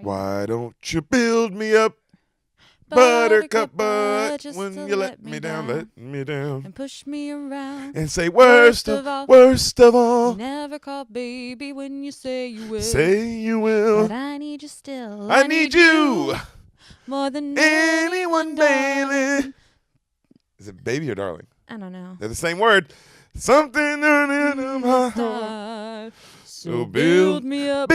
Why don't you build me up, buttercup, but just when to you let me down, let me down. and push me around. And say worst of all. You never call baby when you say you will. Say you will. But I need you still. I need you more than anyone, darling. baby. Is it baby or darling? I don't know. They're the same word. Something in my heart. So build me up,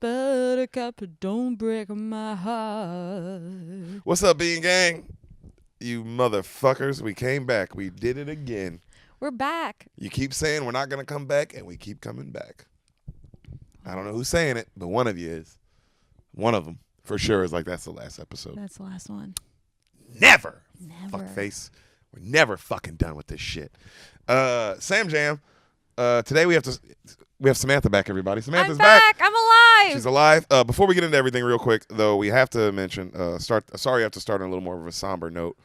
buttercup, don't break my heart. What's up, Bean Gang? You motherfuckers, we came back. We did it again. We're back. You keep saying we're not going to come back, and we keep coming back. I don't know who's saying it, but one of you is. One of them, for sure, is like, that's the last episode. That's the last one. Never. Fuckface. We're never fucking done with this shit. Sam Jam. Today we have Samantha back, everybody. Samantha's back. I'm alive. She's alive. Before we get into everything real quick, though, we have to mention, sorry I have to start on a little more of a somber note,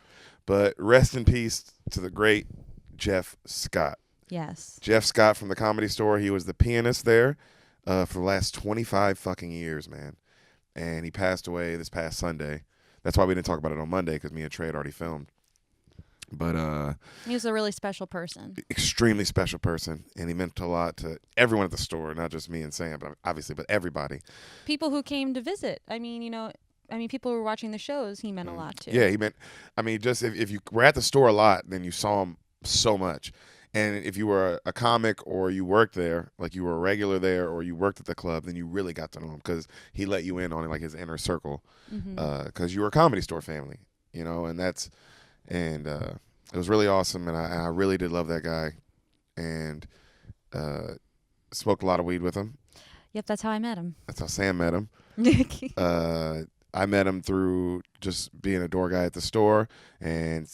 but rest in peace to the great Jeff Scott. Yes. Jeff Scott from the Comedy Store. He was the pianist there for the last 25 fucking years, man. And he passed away this past Sunday. That's why we didn't talk about it on Monday, because me and Trey had already filmed. But he was a really special person. Extremely special person, and he meant a lot to everyone at the store, not just me and Sam, but obviously, but everybody. People who came to visit. I mean, people who were watching the shows, he meant a lot to. Yeah, he meant, just if you were at the store a lot, then you saw him so much. And if you were a comic or you worked there, like you were a regular there or you worked at the club, then you really got to know him because he let you in on like his inner circle because you were a Comedy Store family, and it was really awesome, and I really did love that guy, and smoked a lot of weed with him. Yep, that's how I met him. That's how Sam met him. I met him through just being a door guy at the store and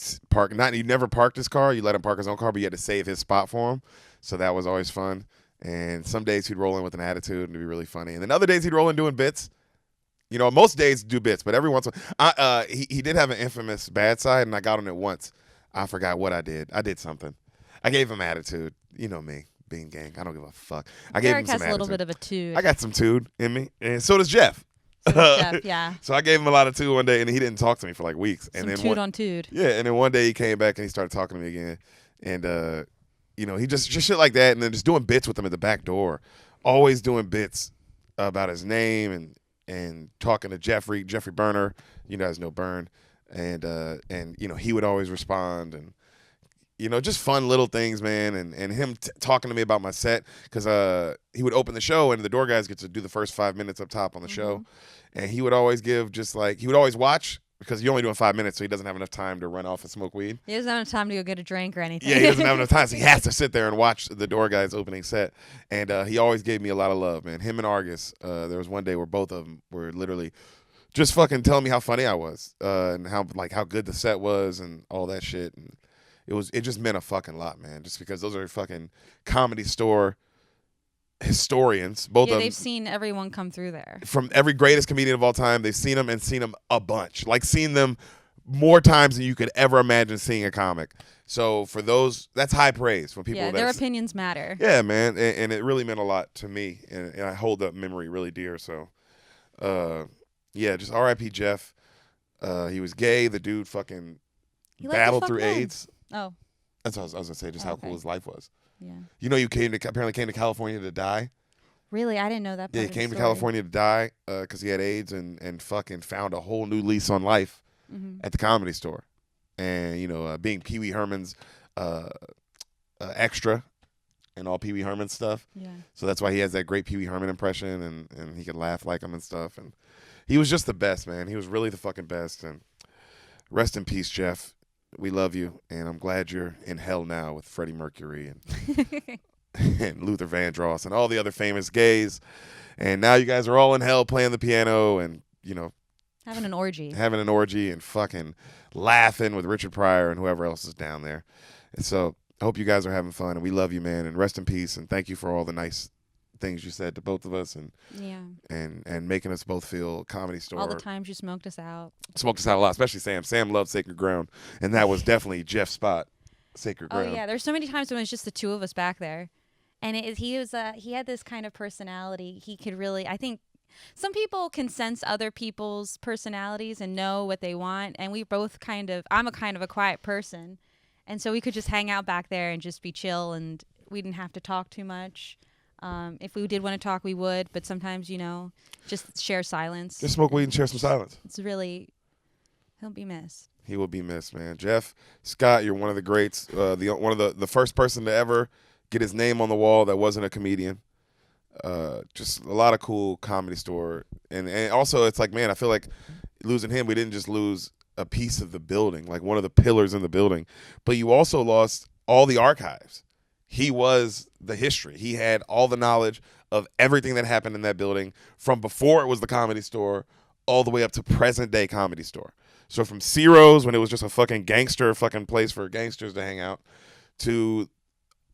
you never parked his car. You let him park his own car, but you had to save his spot for him. So that was always fun. And some days he'd roll in with an attitude and it'd be really funny. And then other days he'd roll in doing bits. Most days do bits, but every once in a while, he did have an infamous bad side, and I got on it once. I forgot what I did. I did something. I gave him attitude. You know me, Bean Gang. I don't give a fuck. I gave him some attitude. Deric has a little bit of a tude. I got some tude in me, and so does Jeff. Jeff, yeah. So I gave him a lot of tude one day, and he didn't talk to me for like weeks. And then tude on tude. Yeah, and then one day he came back and he started talking to me again, and he just shit like that, and then just doing bits with him at the back door, always doing bits about his name and talking to Jeffrey Burner. You guys know Burn, and he would always respond, and just fun little things, man, and him talking to me about my set, because he would open the show and the door guys get to do the first 5 minutes up top on the show, and he would always give he would always watch, because you're only doing 5 minutes, so he doesn't have enough time to run off and smoke weed. He doesn't have enough time to go get a drink or anything. Yeah, he doesn't have enough time, so he has to sit there and watch the door guys opening set, and he always gave me a lot of love, man. Him and Argus, there was one day where both of them were literally just fucking telling me how funny I was, and how good the set was and all that shit, and it just meant a fucking lot, man, just because those are fucking Comedy Store historians. Both of them. They've seen everyone come through there. From every greatest comedian of all time, they've seen them and seen them a bunch. Like, seen them more times than you could ever imagine seeing a comic. So for those, that's high praise for people. Yeah, their opinions matter. Yeah, man, and it really meant a lot to me, and I hold that memory really dear. So, just R.I.P. Jeff. He was gay. The dude fucking battled through AIDS. Oh. That's what I was going to say, just how cool his life was. Yeah. You apparently came to California to die. Really? I didn't know that part. Yeah, he came to California to die because he had AIDS and fucking found a whole new lease on life at the Comedy Store. And, being Pee Wee Herman's extra and all Pee Wee Herman stuff. Yeah. So that's why he has that great Pee Wee Herman impression, and he could laugh like him and stuff. And he was just the best, man. He was really the fucking best. And rest in peace, Jeff. We love you, and I'm glad you're in hell now with Freddie Mercury and Luther Vandross and all the other famous gays. And now you guys are all in hell playing the piano and, having an orgy. And fucking laughing with Richard Pryor and whoever else is down there. And so I hope you guys are having fun, and we love you, man, and rest in peace, and thank you for all the nice things you said to both of us, and making us both feel Comedy Store. All the times you smoked us out. Smoked us out a lot, especially Sam. Sam loved Sacred Ground, and that was definitely Jeff's spot, Sacred Ground. Oh yeah, there's so many times when it was just the two of us back there, and he had this kind of personality. He could really, I think, some people can sense other people's personalities and know what they want. And we both I'm a kind of a quiet person. And so we could just hang out back there and just be chill, and we didn't have to talk too much. If we did want to talk, we would. But sometimes, just share silence. Just smoke weed and share some silence. It's really, he'll be missed. He will be missed, man. Jeff Scott, you're one of the greats. One of the first person to ever get his name on the wall that wasn't a comedian. Just a lot of cool Comedy Store, and also it's like, man, I feel like losing him, we didn't just lose a piece of the building, like one of the pillars in the building, but you also lost all the archives. He was the history. He had all the knowledge of everything that happened in that building from before it was the Comedy Store all the way up to present day Comedy Store. So from Ciro's, when it was just a fucking gangster fucking place for gangsters to hang out, to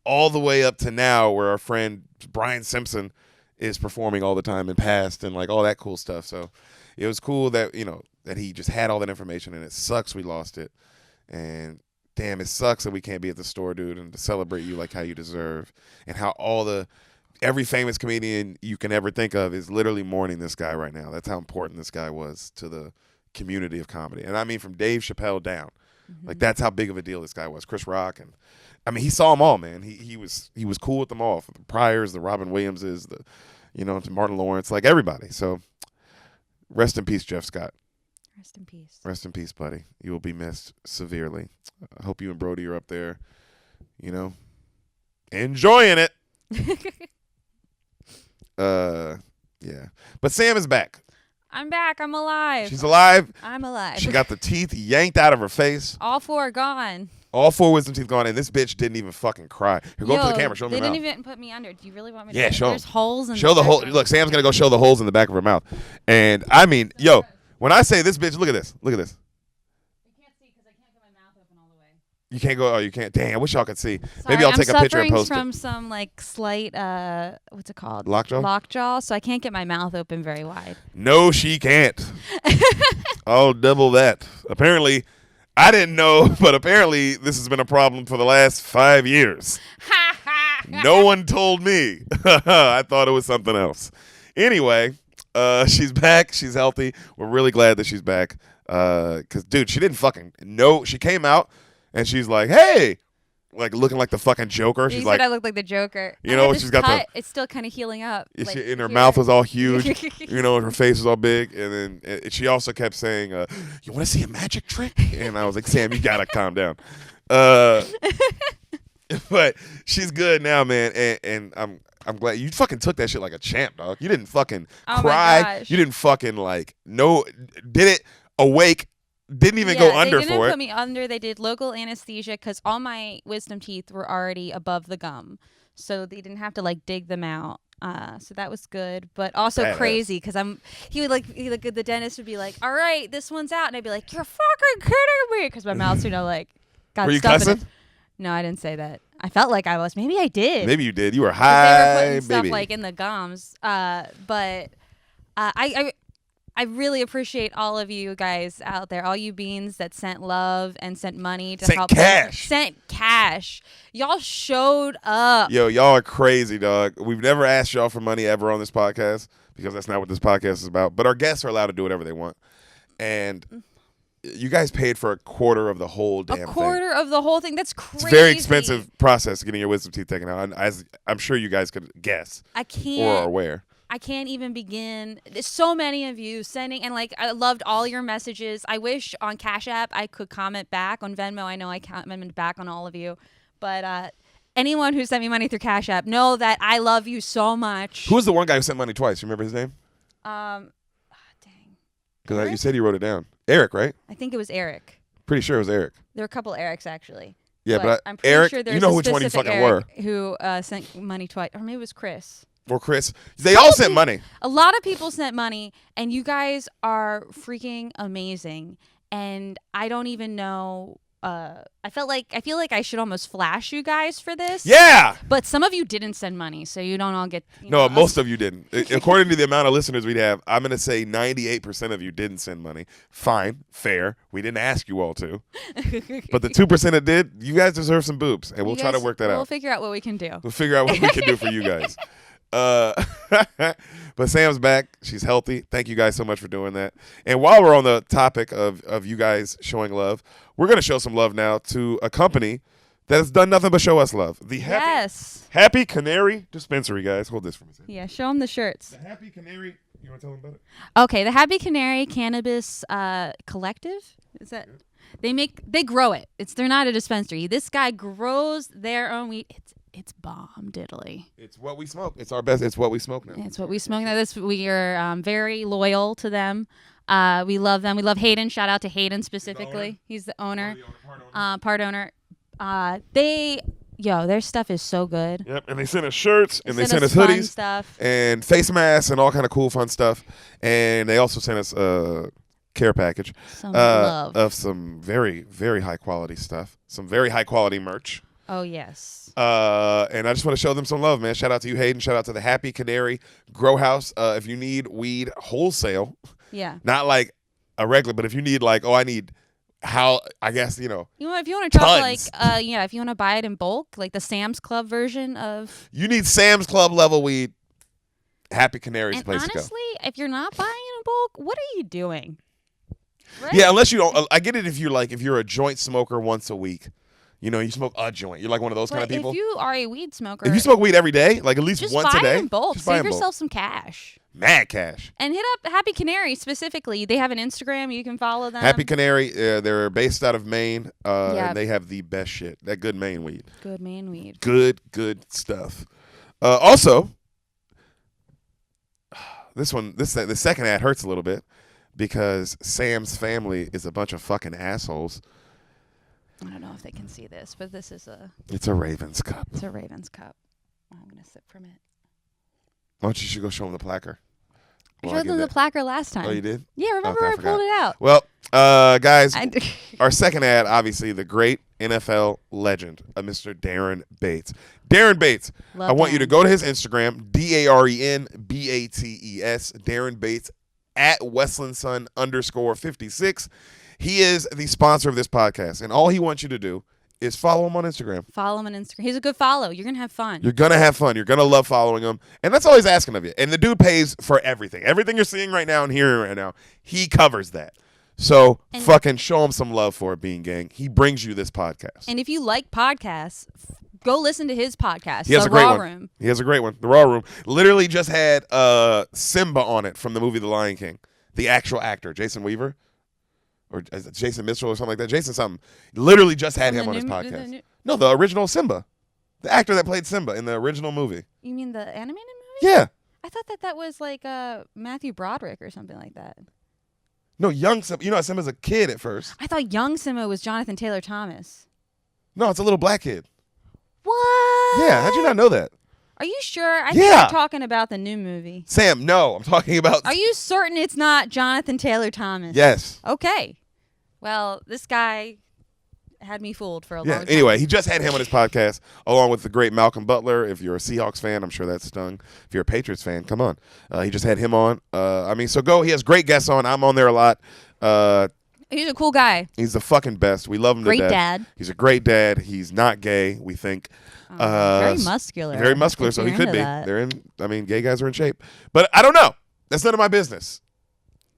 all the way up to now where our friend Brian Simpson is performing all the time and past and like all that cool stuff. So it was cool that, that he just had all that information, and it sucks we lost it. And damn, it sucks that we can't be at the store, dude, and to celebrate you like how you deserve, and how every famous comedian you can ever think of is literally mourning this guy right now. That's how important this guy was to the community of comedy. And I mean, from Dave Chappelle down, like that's how big of a deal this guy was. Chris Rock, and I mean, he saw them all, man. He was cool with them all, from the Pryors, the Robin Williamses, to Martin Lawrence, like everybody. So rest in peace, Jeff Scott. Rest in peace. Rest in peace, buddy. You will be missed severely. I hope you and Brody are up there, enjoying it. Yeah. But Sam is back. I'm back. I'm alive. She's alive. I'm alive. She got the teeth yanked out of her face. All 4 gone. All 4 wisdom teeth gone, and this bitch didn't even fucking cry. Here, go up to the camera. Show me They her mouth. didn't even put me under. Do you really want me to? Yeah, show 'em. There's holes in Show the hole. back. Look, Sam's going to go show the holes in the back of her mouth. And, I mean, when I say this bitch, look at this. Look at this. You can't see because I can't get my mouth open all the way. You can't go. Oh, you can't. Dang, I wish y'all could see. Sorry, Maybe I'll take a picture and post from it. some slight what's it called? Lockjaw? Lockjaw. So I can't get my mouth open very wide. No, she can't. I'll double that. Apparently, I didn't know, but apparently this has been a problem for the last 5 years. No one told me. I thought it was something else. Anyway, she's back. She's healthy. We're really glad that she's back. Because, dude, she didn't fucking know. She came out, and she's like, hey. Like, looking like the fucking Joker. You She's said like, I look like the Joker. She's got the... It's still kind of healing up. And her mouth was all huge. And her face was all big. And then she also kept saying, you want to see a magic trick? And I was like, Sam, you got to calm down. But she's good now, man. And I'm glad. You fucking took that shit like a champ, dog. You didn't fucking cry. My gosh. You didn't fucking, did it awake. Didn't even go under for it. They didn't put me under. They did local anesthesia because all my wisdom teeth were already above the gum. So they didn't have to, dig them out. So that was good. But also crazy because the dentist would be like, all right, this one's out. And I'd be like, you're fucking kidding me. Because my mouth's, got Were you stuff cussing? in it. No, I didn't say that. I felt like I was. Maybe I did. Maybe you did. You were 'Cause high, they were putting baby. stuff in the gums. But I really appreciate all of you guys out there, all you beans that sent love and sent money to help. Sent cash. Y'all showed up. Yo, y'all are crazy, dog. We've never asked y'all for money ever on this podcast because that's not what this podcast is about. But our guests are allowed to do whatever they want. And you guys paid for a quarter of the whole damn thing. A quarter of the whole thing? That's crazy. It's a very expensive process getting your wisdom teeth taken out. As I'm sure you guys could guess. I can't. Or are aware. I can't even begin. There's so many of you sending, and I loved all your messages. I wish on Cash App I could comment back. On Venmo, I know I commented back on all of you. But anyone who sent me money through Cash App, know that I love you so much. Who was the one guy who sent money twice? You remember his name? Dang. Because you said he wrote it down. Eric, right? I think it was Eric. Pretty sure it was Eric. There were a couple Erics, actually. Yeah, but I'm pretty Eric, sure you know which one you fucking Eric were. Who sent money twice. Or maybe it was Chris. Or Chris. They all sent money. A lot of people sent money, and you guys are freaking amazing. And I don't even know. I feel like I should almost flash you guys for this. Yeah. But some of you didn't send money, so you don't all get. No, most of you didn't. According to the amount of listeners we'd have, I'm going to say 98% of you didn't send money. Fine, fair. We didn't ask you all to. But the 2% that did, you guys deserve some boobs, and we'll try to work that out. We'll figure out what we can do. We'll figure out what we can do for you guys. Uh, but Sam's back. She's healthy. Thank you guys so much for doing that. And while we're on the topic of you guys showing love, we're going to show some love now to a company that has done nothing but show us love. The Happy Canary Dispensary, guys. Hold this for me. Yeah, show them the shirts. The Happy Canary. You want to tell them about it? Okay, the Happy Canary Cannabis Collective. Is that? Yeah. They grow it. They're not a dispensary. This guy grows their own weed. It's bomb diddly. It's what we smoke. It's our best. It's what we smoke now. It's what we smoke now. We are very loyal to them. We love them. We love Hayden. Shout out to Hayden specifically. He's the owner. Part owner. Their stuff is so good. Yep, and they sent us shirts, and they sent us hoodies, stuff, and face masks, and all kind of cool, fun stuff. And they also sent us a care package of some very, very high quality stuff, some very high quality merch. Oh yes. And I just want to show them some love, man. Shout out to you, Hayden. Shout out to the Happy Canary Grow House. If you need weed wholesale, not like a regular, but if you need I need. I guess if you want to drop if you want to buy it in bulk, like the Sam's Club version of. You need Sam's Club level weed. Happy Canary's place to go. Honestly, if you're not buying in bulk, what are you doing? Right? Yeah, unless you don't. I get it if you're a joint smoker once a week. You smoke a joint. You're like one of those kind of people. If you are a weed smoker, if you smoke weed every day, like at least once a day, just buy it in bulk. Save yourself some cash. Mad cash. And hit up Happy Canary specifically. They have an Instagram. You can follow them. Happy Canary. They're based out of Maine. And they have the best shit. That good Maine weed. Good Maine weed. Good stuff. Also, the second ad hurts a little bit because Sam's family is a bunch of fucking assholes. I don't know if they can see this, but this is It's a Ravens cup. It's a Ravens cup. I'm gonna sip from it. Why don't you go show them the placard? I showed them the placard last time. Oh, you did? Yeah, remember I pulled it out. Well, guys, our second ad, obviously, the great NFL legend, Mr. Darren Bates. Darren Bates, I want you to go to his Instagram, DARENBATES, Darren Bates, at Westlandson_56. He is the sponsor of this podcast, and all he wants you to do is follow him on Instagram. Follow him on Instagram. He's a good follow. You're going to have fun. You're going to have fun. You're going to love following him. And that's all he's asking of you. And the dude pays for everything. Everything you're seeing right now and hearing right now, he covers that. So fucking show him some love for it, Bean Gang. He brings you this podcast. And if you like podcasts, go listen to his podcast, He has a great one. He has a great one. The Raw Room. Literally just had Simba on it from the movie The Lion King. The actual actor, Jason Weaver. Or Jason Mitchell or something like that. Jason something. Literally just had him on his podcast. No, the original Simba. The actor that played Simba in the original movie. You mean the animated movie? Yeah. I thought that was like Matthew Broderick or something like that. No, young Simba. You know, Simba's a kid at first. I thought young Simba was Jonathan Taylor Thomas. No, it's a little black kid. What? Yeah, how'd you not know that? Are you sure? I think you're talking about the new movie. Sam, no, I'm talking about... Are you certain it's not Jonathan Taylor Thomas? Yes. Okay. Well, this guy had me fooled for a long time. Anyway, he just had him on his podcast, along with the great Malcolm Butler. If you're a Seahawks fan, I'm sure that stung. If you're a Patriots fan, come on. He just had him on. So go. He has great guests on. I'm on there a lot. He's a cool guy. He's the fucking best. We love him to death. Great dad. He's a great dad. He's not gay, we think. Very muscular. Very muscular, so he could be. Gay guys are in shape. But I don't know. That's none of my business.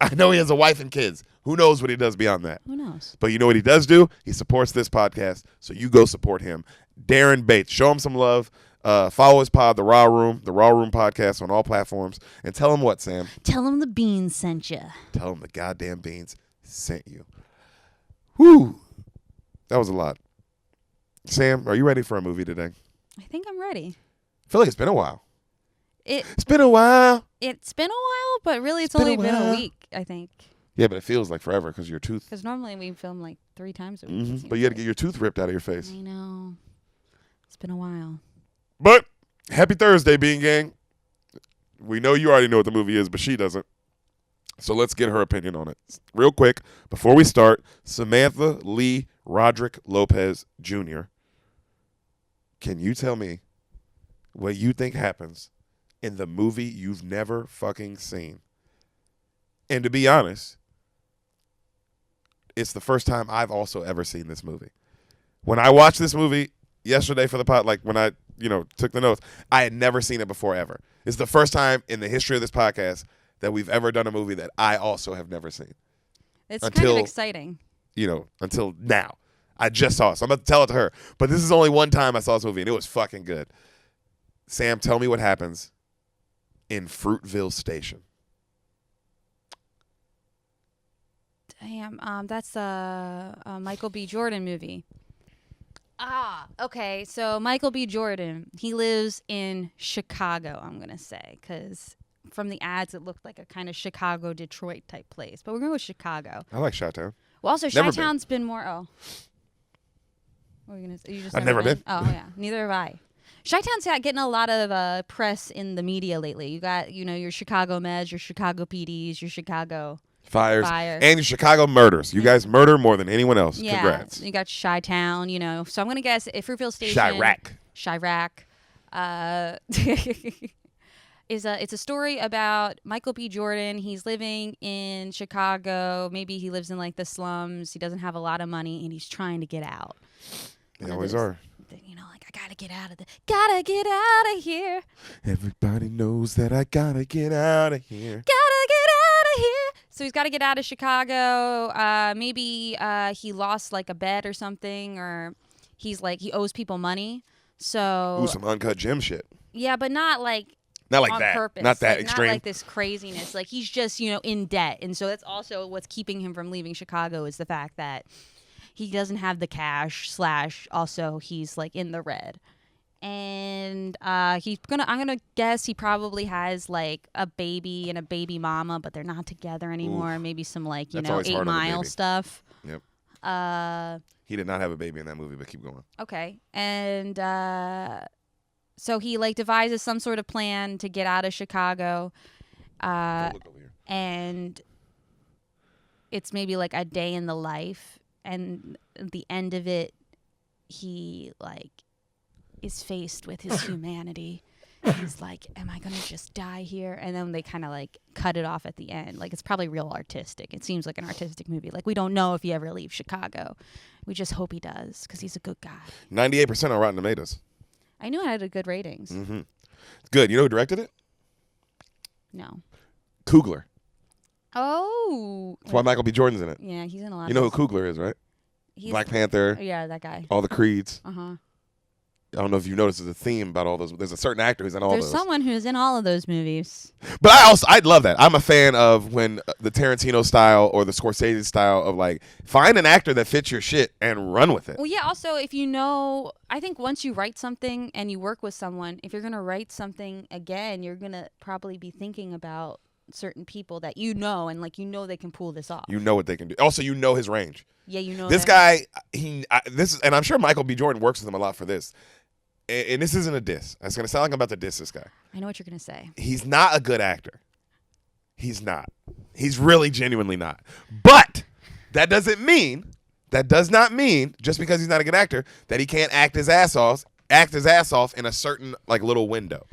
I know he has a wife and kids. Who knows what he does beyond that? Who knows? But you know what he does do? He supports this podcast, so you go support him. Darren Bates. Show him some love. Follow his pod, The Raw Room podcast on all platforms. And tell him what, Sam? Tell him the Beans sent you. Tell him the goddamn Beans sent you. Whew. That was a lot. Sam, are you ready for a movie today? I think I'm ready. I feel like it's been a while. It's been a while. It's been a while, but really it's only been a week, I think. Yeah, but it feels like forever because your tooth. Because normally we film like 3 times a week. Mm-hmm. But you had to get your tooth ripped out of your face. I know. It's been a while. But happy Thursday, Bean Gang. We know you already know what the movie is, but she doesn't. So let's get her opinion on it. Real quick, before we start, Samantha Lee Roderick Lopez Jr., can you tell me what you think happens in the movie you've never fucking seen? And to be honest, it's the first time I've also ever seen this movie. When I watched this movie yesterday for the pod, like when I took the notes. I had never seen it before ever. It's the first time in the history of this podcast that we've ever done a movie that I also have never seen. It's kind of exciting. Until now. I just saw it, so I'm about to tell it to her. But this is only one time I saw this movie, and it was fucking good. Sam, tell me what happens in Fruitvale Station. Damn, that's a Michael B. Jordan movie. Okay. So Michael B. Jordan, he lives in Chicago, I'm going to say, because from the ads, it looked like a kind of Chicago, Detroit type place. But we're going to go with Chicago. I like Chi-Town. Well, also, Chi-Town's been more, What are you going to say? You just I've never been. Oh, yeah. Neither have I. Chi-Town's getting a lot of press in the media lately. You got, your Chicago Meds, your Chicago PDs, your Chicago... Fires. And your Chicago murders. You guys murder more than anyone else. Yeah. Congrats. You got Chi-Town, So I'm going to guess if Fruitvale Station. Chirac. It's a story about Michael B. Jordan. He's living in Chicago. Maybe he lives in like the slums. He doesn't have a lot of money and he's trying to get out. They always are. I gotta get out of here. Everybody knows that I gotta get out of here. Gotta get out of here. So he's got to get out of Chicago. Maybe he lost like a bet or something, or he owes people money. So some uncut gem shit. Yeah, but not like on that. Purpose. Not that extreme. Not like this craziness. Like he's just in debt, and so that's also what's keeping him from leaving Chicago is the fact that he doesn't have the cash. / also he's like in the red. And I'm gonna guess he probably has like a baby and a baby mama, but they're not together anymore. Oof. Maybe some 8 Mile stuff. Yep. He did not have a baby in that movie, but keep going. Okay. And so he devises some sort of plan to get out of Chicago. Don't look over here. And it's maybe like a day in the life, and at the end of it, he is faced with his humanity. He's like, am I going to just die here? And then they kind of cut it off at the end. It's probably real artistic. It seems like an artistic movie. We don't know if he ever leaves Chicago. We just hope he does because he's a good guy. 98% on Rotten Tomatoes. I knew it had good ratings. Mm-hmm. It's good. You know who directed it? No. Coogler. Oh. That's why Michael B. Jordan's in it. Yeah, he's in a lot You know who Coogler is, right? Black Panther. Yeah, that guy. All the Creeds. Uh-huh. I don't know if you noticed there's a theme about all those. There's a certain actor who's in all those. There's someone who's in all of those movies. But I'd love that. I'm a fan of when the Tarantino style or the Scorsese style of find an actor that fits your shit and run with it. Well, yeah. Also, if I think once you write something and you work with someone, if you're gonna write something again, you're gonna probably be thinking about certain people that and they can pull this off. You know what they can do. Also, his range. Yeah, this guy. And I'm sure Michael B. Jordan works with him a lot for this. And this isn't a diss. It's going to sound like I'm about to diss this guy. I know what you're going to say. He's not a good actor. He's not. He's really genuinely not. But that does not mean, just because he's not a good actor, that he can't act his ass off in a certain little window.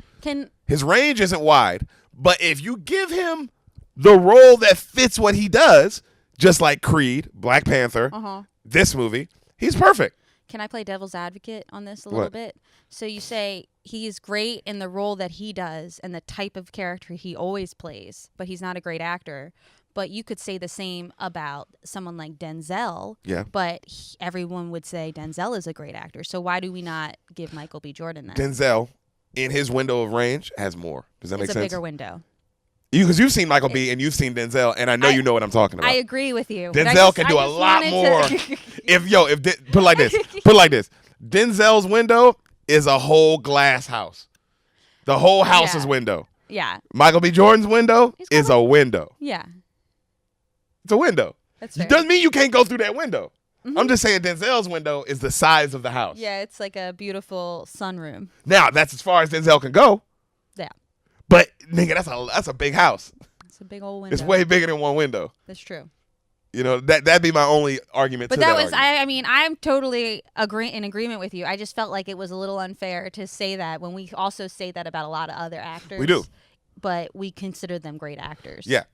His range isn't wide, but if you give him the role that fits what he does, just like Creed, Black Panther, this movie, he's perfect. Can I play devil's advocate on this a little bit? So you say he's great in the role that he does and the type of character he always plays, but he's not a great actor. But you could say the same about someone like Denzel. Yeah. But everyone would say Denzel is a great actor. So why do we not give Michael B. Jordan that? Denzel, in his window of range, has more. Does that make sense? It's a bigger window. Because you've seen Michael B. and you've seen Denzel, and I know you know what I'm talking about. I agree with you. Denzel can do a lot more. Put it like this. Denzel's window is a whole glass house. The whole house is window. Yeah. Michael B. Jordan's window is a window. Yeah. It's a window. That's fair. It doesn't mean you can't go through that window. Mm-hmm. I'm just saying Denzel's window is the size of the house. Yeah, it's like a beautiful sunroom. Now, that's as far as Denzel can go. Yeah. But nigga, that's a big house. It's a big old window. It's way bigger than one window. That's true. That'd be my only argument. But I'm totally in agreement with you. I just felt like it was a little unfair to say that when we also say that about a lot of other actors. We do. But we consider them great actors. Yeah.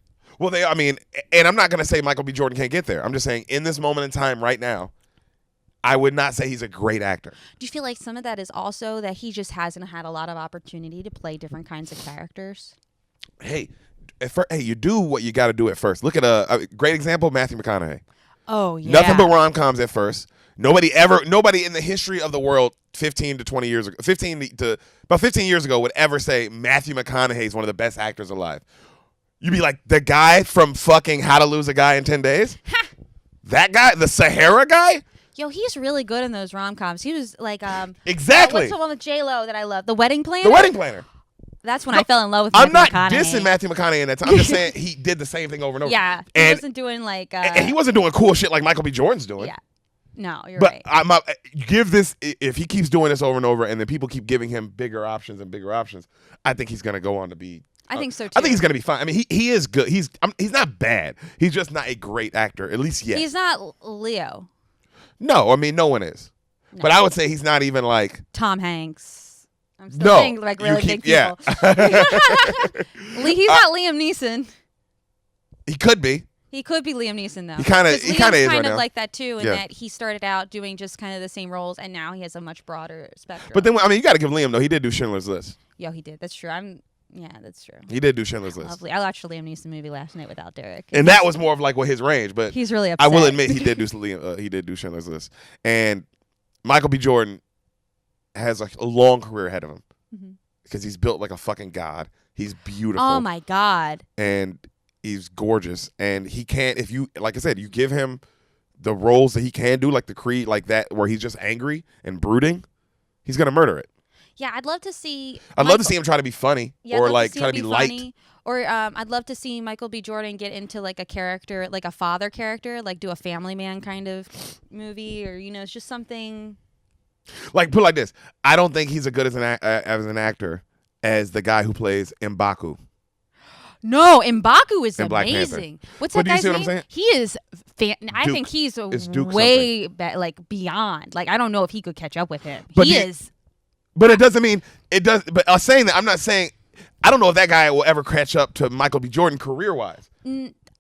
Well, and I'm not gonna say Michael B. Jordan can't get there. I'm just saying in this moment in time right now, I would not say he's a great actor. Do you feel like some of that is also that he just hasn't had a lot of opportunity to play different kinds of characters? Hey, you do what you got to do at first. Look at a great example, Matthew McConaughey. Oh, yeah. Nothing but rom-coms at first. Nobody in the history of the world 15 years ago would ever say Matthew McConaughey is one of the best actors alive. You'd be like, the guy from fucking How to Lose a Guy in 10 Days? That guy? The Sahara guy? Yo, he's really good in those rom-coms. He was like, exactly. What's the one with J-Lo that I love? The Wedding Planner? The Wedding Planner. That's when I fell in love with I'm Matthew not McConaughey. dissing Matthew McConaughey in that time. I'm just saying he did the same thing over and over. Yeah. He wasn't doing like... and he wasn't doing cool shit like Michael B. Jordan's doing. Yeah. No, you're right. But if he keeps doing this over and over and then people keep giving him bigger options and bigger options, I think he's going to go on to be... I think so, too. I think he's going to be fine. I mean, he is good. He's not bad. He's just not a great actor, at least yet. He's not Leo. No, I mean, no one is. No. But I would say he's not even like... Tom Hanks. I'm still saying like really big people. Yeah. He's not Liam Neeson. He could be. He could be Liam Neeson though. He kind of is kind right of now. like that too, in that he started out doing just kind of the same roles, and now he has a much broader spectrum. But then, I mean, you got to give Liam though. He did do Schindler's List. Yo, he did. That's true. Yeah, that's true. He did do Schindler's List. Lovely. I watched a Liam Neeson movie last night without Deric, and that was more of like his range. But he's really upset. I will admit he did do Schindler's List, and Michael B. Jordan has a long career ahead of him because he's built like a fucking god. He's beautiful. Oh my god. And he's gorgeous, and he can't. If you, like I said, you give him the roles that he can do, like the Creed, like that, where he's just angry and brooding, he's gonna murder it. Yeah, I'd love to see. I'd love to see him try to be funny, or like try to be light. Funny. Or I'd love to see Michael B. Jordan get into like a character, like a father character, like do a Family Man kind of movie, or it's just something. Like put it like this, I don't think he's as good as an actor as the guy who plays M'Baku. No, M'Baku is amazing. What's that guy's name? What I'm saying? He is. I think he's way like beyond. Like I don't know if he could catch up with him. But he is. But it doesn't mean it does. But I'm saying that I'm not saying. I don't know if that guy will ever catch up to Michael B. Jordan career-wise.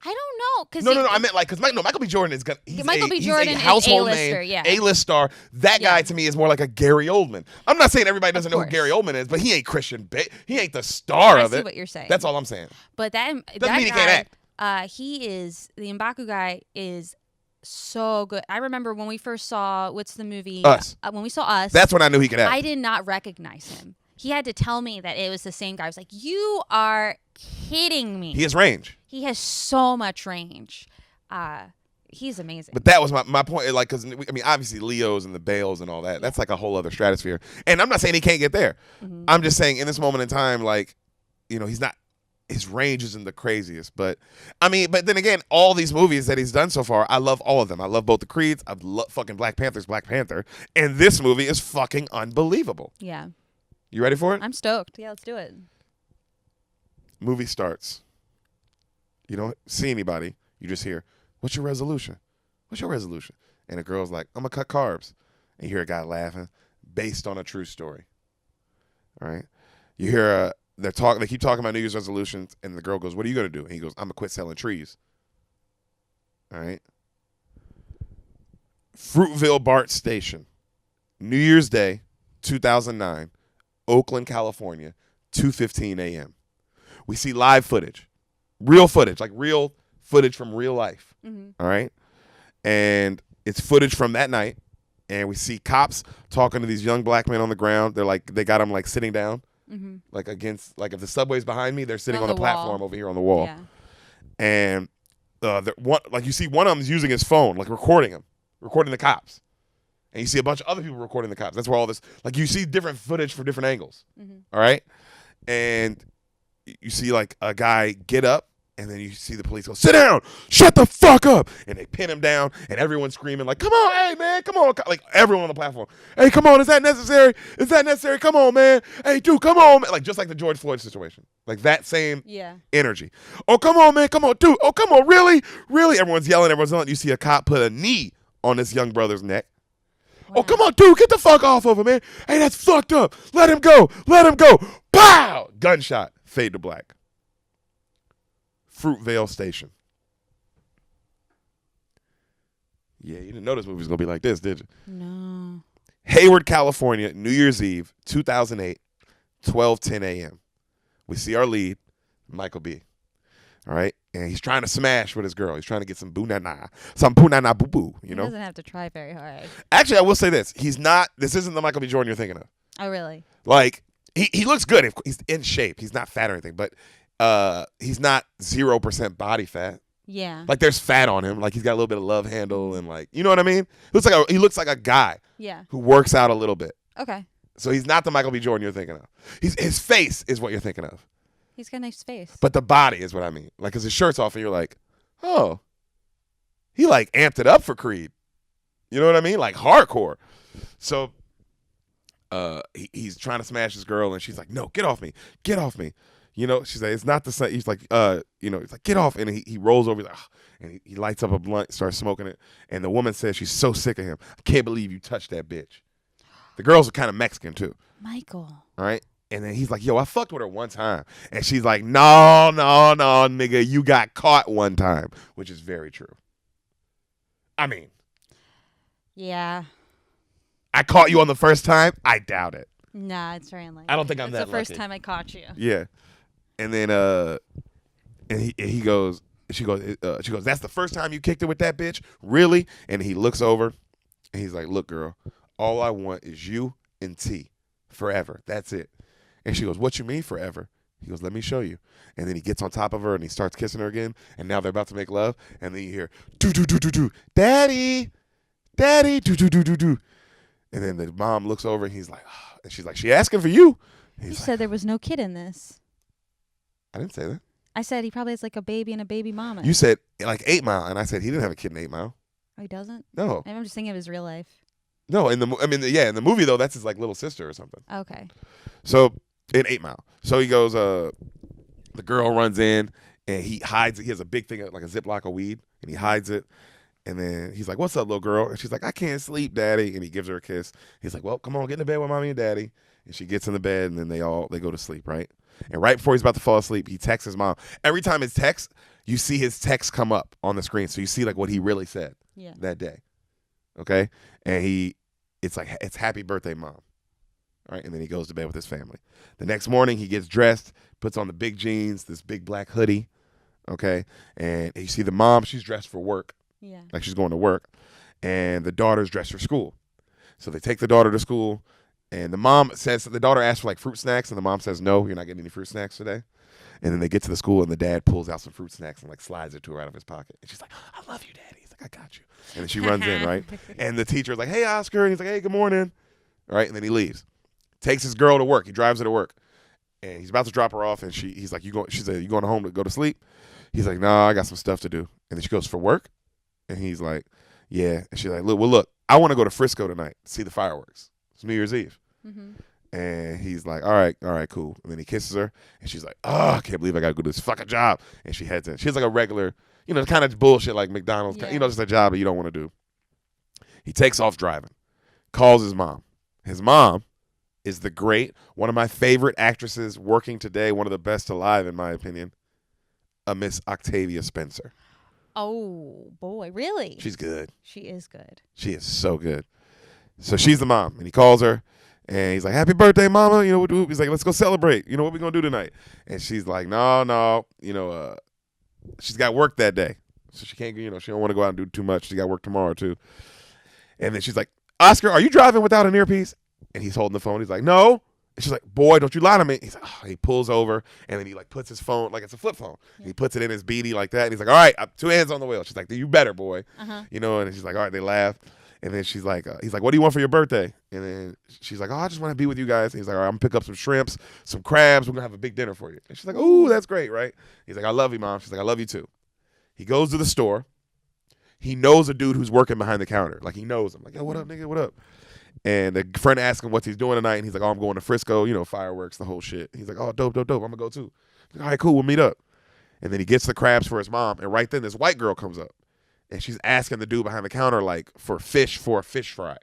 I don't know. No. I meant like because Michael B. Jordan is gonna. He's a is household A-lister, name, A-list star. That guy to me is more like a Gary Oldman. I'm not saying everybody doesn't know who Gary Oldman is, but he ain't Christian Bale. He ain't the star of it. I see what you're saying. That's all I'm saying. But that mean guy, he can't act. He is the M'Baku guy is so good. I remember when we first saw what's the movie Us. When we saw Us. That's when I knew he could act. I did not recognize him. He had to tell me that it was the same guy. I was like, "You are kidding me." He has range. He has so much range. He's amazing. But that was my point. Like, because I mean, obviously Leos and the Bales and all that. That's like a whole other stratosphere. And I'm not saying he can't get there. Mm-hmm. I'm just saying in this moment in time, like, he's not. His range isn't the craziest, but I mean, but then again, all these movies that he's done so far, I love all of them. I love both the Creeds. I love fucking Black Panther's Black Panther, and this movie is fucking unbelievable. Yeah. You ready for it? I'm stoked. Yeah, let's do it. Movie starts. You don't see anybody. You just hear, "What's your resolution? What's your resolution?" And the girl's like, "I'm gonna cut carbs." And you hear a guy laughing, based on a true story. All right. You hear they keep talking about New Year's resolutions, and the girl goes, "What are you gonna do?" And he goes, "I'm gonna quit selling trees." All right. Fruitvale BART Station, New Year's Day, 2009, Oakland, California, 2:15 a.m. We see live footage, real footage, like real footage from real life. Mm-hmm. All right. And it's footage from that night. And we see cops talking to these young black men on the ground. They're like, they got them like sitting down, like against, like if the subway's behind me, they're sitting on the platform over here on the wall. Yeah. And you see one of them's using his phone, like recording the cops. And you see a bunch of other people recording the cops. That's where all this, like you see different footage from different angles. Mm-hmm. All right. And you see like a guy get up, and then you see the police go, "Sit down, shut the fuck up," and they pin him down, and everyone's screaming like, "Come on, hey man, come on!" Like everyone on the platform, "Hey, come on, is that necessary? Is that necessary? Come on, man. Hey, dude, come on, man." Like just like the George Floyd situation, like that same energy. "Oh, come on, man, come on, dude. Oh, come on, really, really." Everyone's yelling, You see a cop put a knee on this young brother's neck. Wow. "Oh, come on, dude, get the fuck off of him, man. Hey, that's fucked up. Let him go. Let him go." Pow! Gunshot. Fade to black. Fruitvale Station. Yeah, you didn't know this movie was going to be like this, did you? No. Hayward, California, New Year's Eve, 2008, 12:10 a.m. We see our lead, Michael B. All right? And he's trying to smash with his girl. He's trying to get some boo-na-na, some poo-na-na boo-boo, you know? He doesn't have to try very hard. Actually, I will say this. This isn't the Michael B. Jordan you're thinking of. Oh, really? Like, he looks good. He's in shape. He's not fat or anything, but he's not 0% body fat. Yeah. Like, there's fat on him. Like, he's got a little bit of love handle and, like, you know what I mean? He looks like a guy who works out a little bit. Okay. So he's not the Michael B. Jordan you're thinking of. His face is what you're thinking of. He's got a nice face. But the body is what I mean. Like, because his shirt's off and you're like, oh, he, like, amped it up for Creed. You know what I mean? Like, hardcore. So he's trying to smash his girl, and she's like, no, get off me. Get off me. You know, she's like, it's not the same. He's like, he's like, get off. And he rolls over, he's like, and he lights up a blunt, starts smoking it. And the woman says she's so sick of him. I can't believe you touched that bitch. The girls are kind of Mexican, too. Michael. All right? And then he's like, yo, I fucked with her one time. And she's like, no, nigga, you got caught one time, which is very true. I mean. Yeah. I caught you on the first time? I doubt it. Nah, it's very unlikely. I don't think I'm that It's the first lucky. time I caught you. Yeah. And then he goes, she goes, that's the first time you kicked it with that bitch? Really? And he looks over and he's like, look, girl, all I want is you and T forever. That's it. And she goes, what you mean forever? He goes, let me show you. And then he gets on top of her and he starts kissing her again. And now they're about to make love. And then you hear, do, daddy, do, do. And then the mom looks over and he's like, oh. And she's like, she asking for you. You said there was no kid in this. I didn't say that. I said he probably has like a baby and a baby mama. You said like 8 Mile. And I said he didn't have a kid in 8 Mile. Oh, he doesn't? No. Maybe I'm just thinking of his real life. No, in the movie though, that's his like little sister or something. Okay. So in 8 Mile. So he goes, the girl runs in and he hides it. He has a big thing, like a Ziploc of weed, and he hides it. And then he's like, what's up, little girl? And she's like, I can't sleep, daddy. And he gives her a kiss. He's like, well, come on, get in the bed with mommy and daddy. And she gets in the bed and then they go to sleep, right? And right before he's about to fall asleep, he texts his mom. Every time his text, you see his text come up on the screen. So you see like what he really said that day. Okay? And it's happy birthday, mom. All right, and then he goes to bed with his family. The next morning, he gets dressed, puts on the big jeans, this big black hoodie, okay? And you see the mom, she's dressed for work. Yeah. Like she's going to work. And the daughter's dressed for school. So they take the daughter to school, and the mom says, the daughter asks for like fruit snacks, and the mom says, no, you're not getting any fruit snacks today. And then they get to the school, and the dad pulls out some fruit snacks and like slides it to her out of his pocket. And she's like, I love you, daddy. He's like, I got you. And then she runs in, right? And the teacher's like, hey, Oscar. And he's like, hey, good morning. All right, and then he leaves. Takes his girl to work. He drives her to work. And he's about to drop her off, and he's like, she's like, you going home to go to sleep? He's like, no, I got some stuff to do. And then she goes, for work? And he's like, yeah. And she's like, look, I want to go to Frisco tonight to see the fireworks. It's New Year's Eve. Mm-hmm. And he's like, all right, cool. And then he kisses her, and she's like, oh, I can't believe I got to go do this fucking job. And she heads in. She has like a regular, kind of bullshit like McDonald's, just a job that you don't want to do. He takes off driving, calls his mom. His mom is one of my favorite actresses working today, one of the best alive, in my opinion, a Miss Octavia Spencer. Oh, boy. Really? She's good. She is good. She is so good. So she's the mom, and he calls her, and he's like, happy birthday, mama. He's like, let's go celebrate. What we going to do tonight? And she's like, no. She's got work that day. So she can't, she don't want to go out and do too much. She got work tomorrow, too. And then she's like, Oscar, are you driving without an earpiece? And he's holding the phone. He's like, no. And she's like, boy, don't you lie to me. He's like, he pulls over, and then he like puts his phone, like it's a flip phone. Yeah. He puts it in his beanie like that. And he's like, all right, 2 hands on the wheel. She's like, you better, boy. Uh-huh. And she's like, all right, they laugh. And then she's like, he's like, what do you want for your birthday? And then she's like, oh, I just want to be with you guys. And he's like, all right, I'm going to pick up some shrimps, some crabs. We're going to have a big dinner for you. And she's like, ooh, that's great, right? He's like, I love you, Mom. She's like, I love you too. He goes to the store. He knows a dude who's working behind the counter. Like, he knows him. Like, yo, what up, nigga? What up? And the friend asks him what he's doing tonight. And he's like, oh, I'm going to Frisco, fireworks, the whole shit. He's like, oh, dope. I'm going to go too. He's like, all right, cool. We'll meet up. And then he gets the crabs for his mom. And right then, this white girl comes up. And she's asking the dude behind the counter, like, for a fish fry.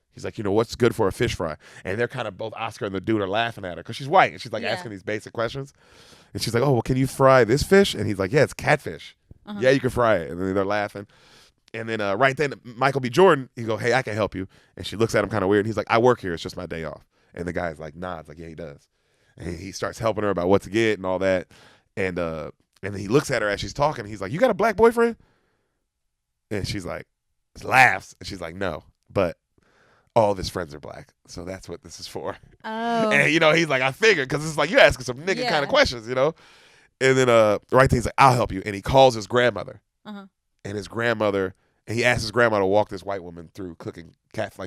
He's like, what's good for a fish fry? And they're kind of both, Oscar and the dude are laughing at her because she's white. And she's like asking these basic questions. And she's like, oh, well, can you fry this fish? And he's like, yeah, it's catfish. Uh-huh. Yeah, you can fry it. And then they're laughing. And then right then, Michael B. Jordan, he go, hey, I can help you. And she looks at him kind of weird. And he's like, I work here. It's just my day off. And the guy's like, nods, like, yeah, he does. And he starts helping her about what to get and all that. And then he looks at her as she's talking. He's like, you got a black boyfriend? And she's like, laughs. And she's like, no, but all of his friends are black. So that's what this is for. Oh. And, he's like, I figured, because it's like, you're asking some nigga kind of questions, And then right then he's like, I'll help you. And he calls his grandmother. Uh-huh. And his grandmother, and he asks his grandma to walk this white woman through cooking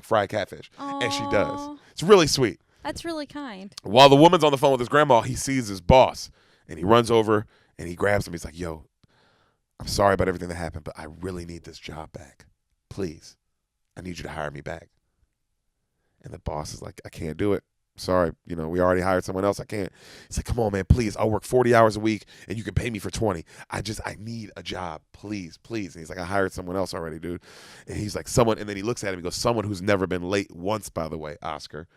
fried catfish. Aww. And she does. It's really sweet. That's really kind. While the woman's on the phone with his grandma, he sees his boss. And he runs over and he grabs him. He's like, yo, I'm sorry about everything that happened, but I really need this job back. Please. I need you to hire me back. And the boss is like, I can't do it. Sorry, we already hired someone else. I can't. He's like, come on, man, please. I'll work 40 hours a week and you can pay me for 20. I need a job. Please, please. And he's like, I hired someone else already, dude. And he's like, someone, and then he looks at him and goes, someone who's never been late once, by the way, Oscar.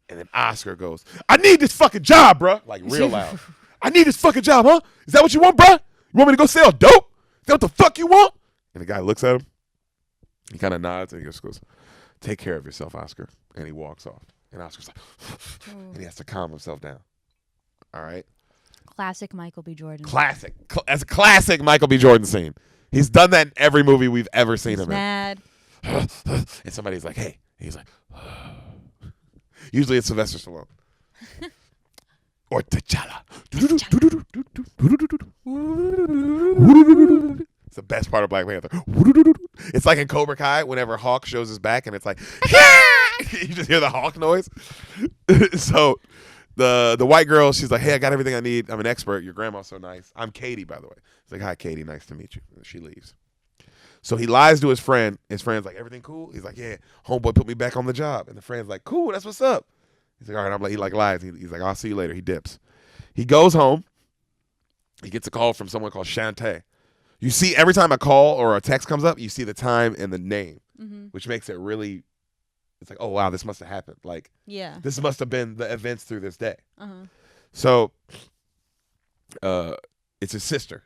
And then Oscar goes, I need this fucking job, bruh. Like real loud. I need this fucking job, huh? Is that what you want, bruh? You want me to go sell dope? Is that what the fuck you want? And the guy looks at him. He kind of nods and he just goes, take care of yourself, Oscar. And he walks off. And Oscar's like, and he has to calm himself down. All right? Classic Michael B. Jordan. Classic. That's a classic Michael B. Jordan scene. He's done that in every movie we've ever seen him mad. in. And somebody's like, hey. And he's like, usually it's Sylvester Stallone. Or T'Challa. It's the best part of Black Panther. It's like in Cobra Kai, whenever Hawk shows his back and it's like, you just hear the Hawk noise. So the white girl, she's like, hey, I got everything I need. I'm an expert. Your grandma's so nice. I'm Katie, by the way. It's like, hi, Katie. Nice to meet you. And she leaves. So he lies to his friend. His friend's like, everything cool? He's like, yeah, homeboy put me back on the job. And the friend's like, cool, that's what's up. He's like, all right. He lies. He's like, I'll see you later. He dips. He goes home. He gets a call from someone called Shantae. You see, every time a call or a text comes up, you see the time and the name, which makes it really, it's like, oh, wow, this must have happened. Like, this must have been the events through this day. So it's his sister.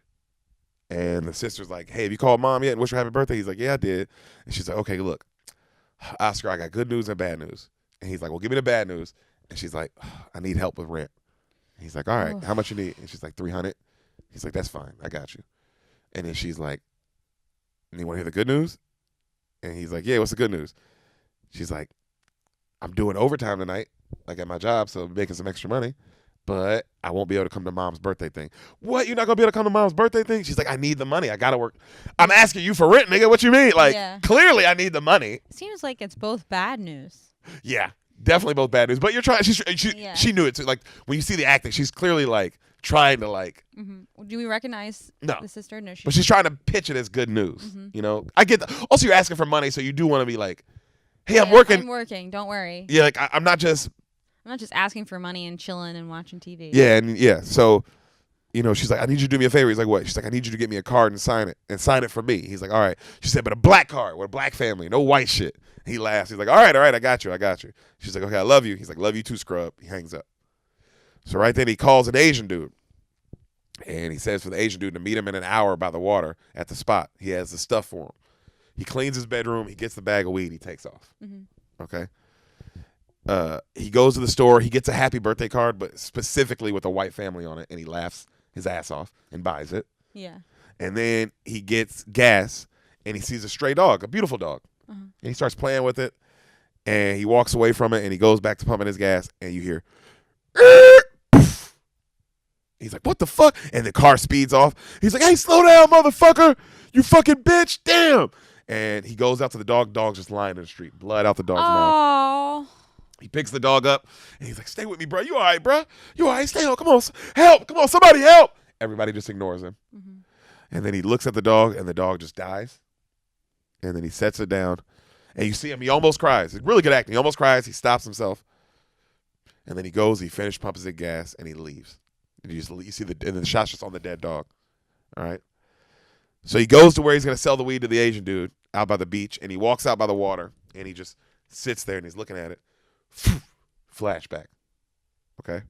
And the sister's like, hey, have you called mom yet and wish her happy birthday? He's like, yeah, I did. And she's like, okay, look, Oscar, I got good news and bad news. And he's like, well, give me the bad news. And she's like, I need help with rent. And he's like, all right, how much you need? And she's like, 300. He's like, that's fine. I got you. And then she's like, and you want to hear the good news? And he's like, yeah, what's the good news? She's like, I'm doing overtime tonight, like at my job, so I'm making some extra money, but I won't be able to come to mom's birthday thing. What? You're not going to be able to come to mom's birthday thing? She's like, I need the money. I got to work. I'm asking you for rent, nigga. What you mean? Like, clearly I need the money. Seems like it's both bad news. Yeah, definitely both bad news. But you're trying, she knew it too. Like, when you see the acting, she's clearly like, trying to like. Do we recognize the sister? No, but she's trying to pitch it as good news. I get that. Also, you're asking for money, so you do want to be like, hey, I'm working. I'm working. Don't worry. Yeah, like I'm not just asking for money and chilling and watching TV. Yeah, and so, she's like, I need you to do me a favor. He's like, what? She's like, I need you to get me a card and sign it for me. He's like, all right. She said, but a black card with a black family, no white shit. He laughs. He's like, all right, I got you. She's like, okay, I love you. He's like, love you too, scrub. He hangs up. So right then he calls an Asian dude. And he says for the Asian dude to meet him in an hour by the water at the spot. He has the stuff for him. He cleans his bedroom. He gets the bag of weed. He takes off. Okay. He goes to the store. He gets a happy birthday card, but specifically with a white family on it. And he laughs his ass off and buys it. Yeah. And then he gets gas and he sees a stray dog, a beautiful dog. And he starts playing with it. And he walks away from it and he goes back to pumping his gas. And you hear, he's like, what the fuck? And the car speeds off. He's like, hey, slow down, motherfucker. You fucking bitch. Damn. And he goes out to the dog. Dog's just lying in the street. Blood out the dog's mouth. He picks the dog up. And he's like, stay with me, bro. You all right, bro? You all right? Stay on. Come on. Help. Come on. Somebody help. Everybody just ignores him. And then he looks at the dog, and the dog just dies. And then he sets it down. And you see him. He almost cries. It's really good acting. He almost cries. He stops himself. And then he goes. He finishes pumping his gas, and he leaves. And you see and the shot's just on the dead dog. All right. So he goes to where he's going to sell the weed to the Asian dude out by the beach, and he walks out by the water, and he just sits there, and he's looking at it. Flashback. Okay.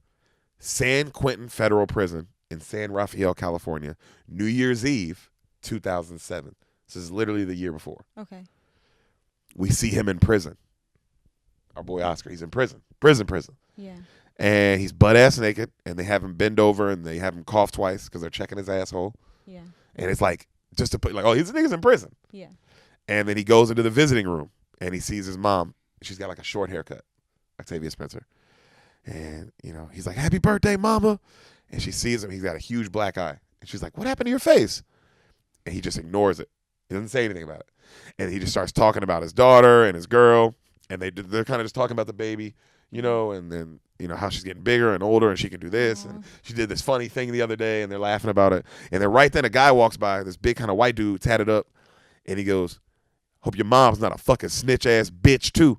San Quentin Federal Prison in San Rafael, California, New Year's Eve, 2007. This is literally the year before. Okay. We see him in prison. Our boy Oscar, he's in prison. Prison. Yeah. And he's butt ass naked, and they have him bend over, and they have him cough twice because they're checking his asshole. Yeah. And it's like, just to put, like, oh, these niggas in prison. Yeah. And then he goes into the visiting room, and he sees his mom. She's got like a short haircut, Octavia Spencer. And, you know, he's like, happy birthday, mama. And she sees him. He's got a huge black eye. And she's like, what happened to your face? And he just ignores it. He doesn't say anything about it. And he just starts talking about his daughter and his girl. And they're kind of just talking about the baby, you know, and then, you know, how she's getting bigger and older and she can do this. And she did this funny thing the other day and they're laughing about it. And then right then a guy walks by, this big kind of white dude, tatted up. And he goes, hope your mom's not a fucking snitch ass bitch too.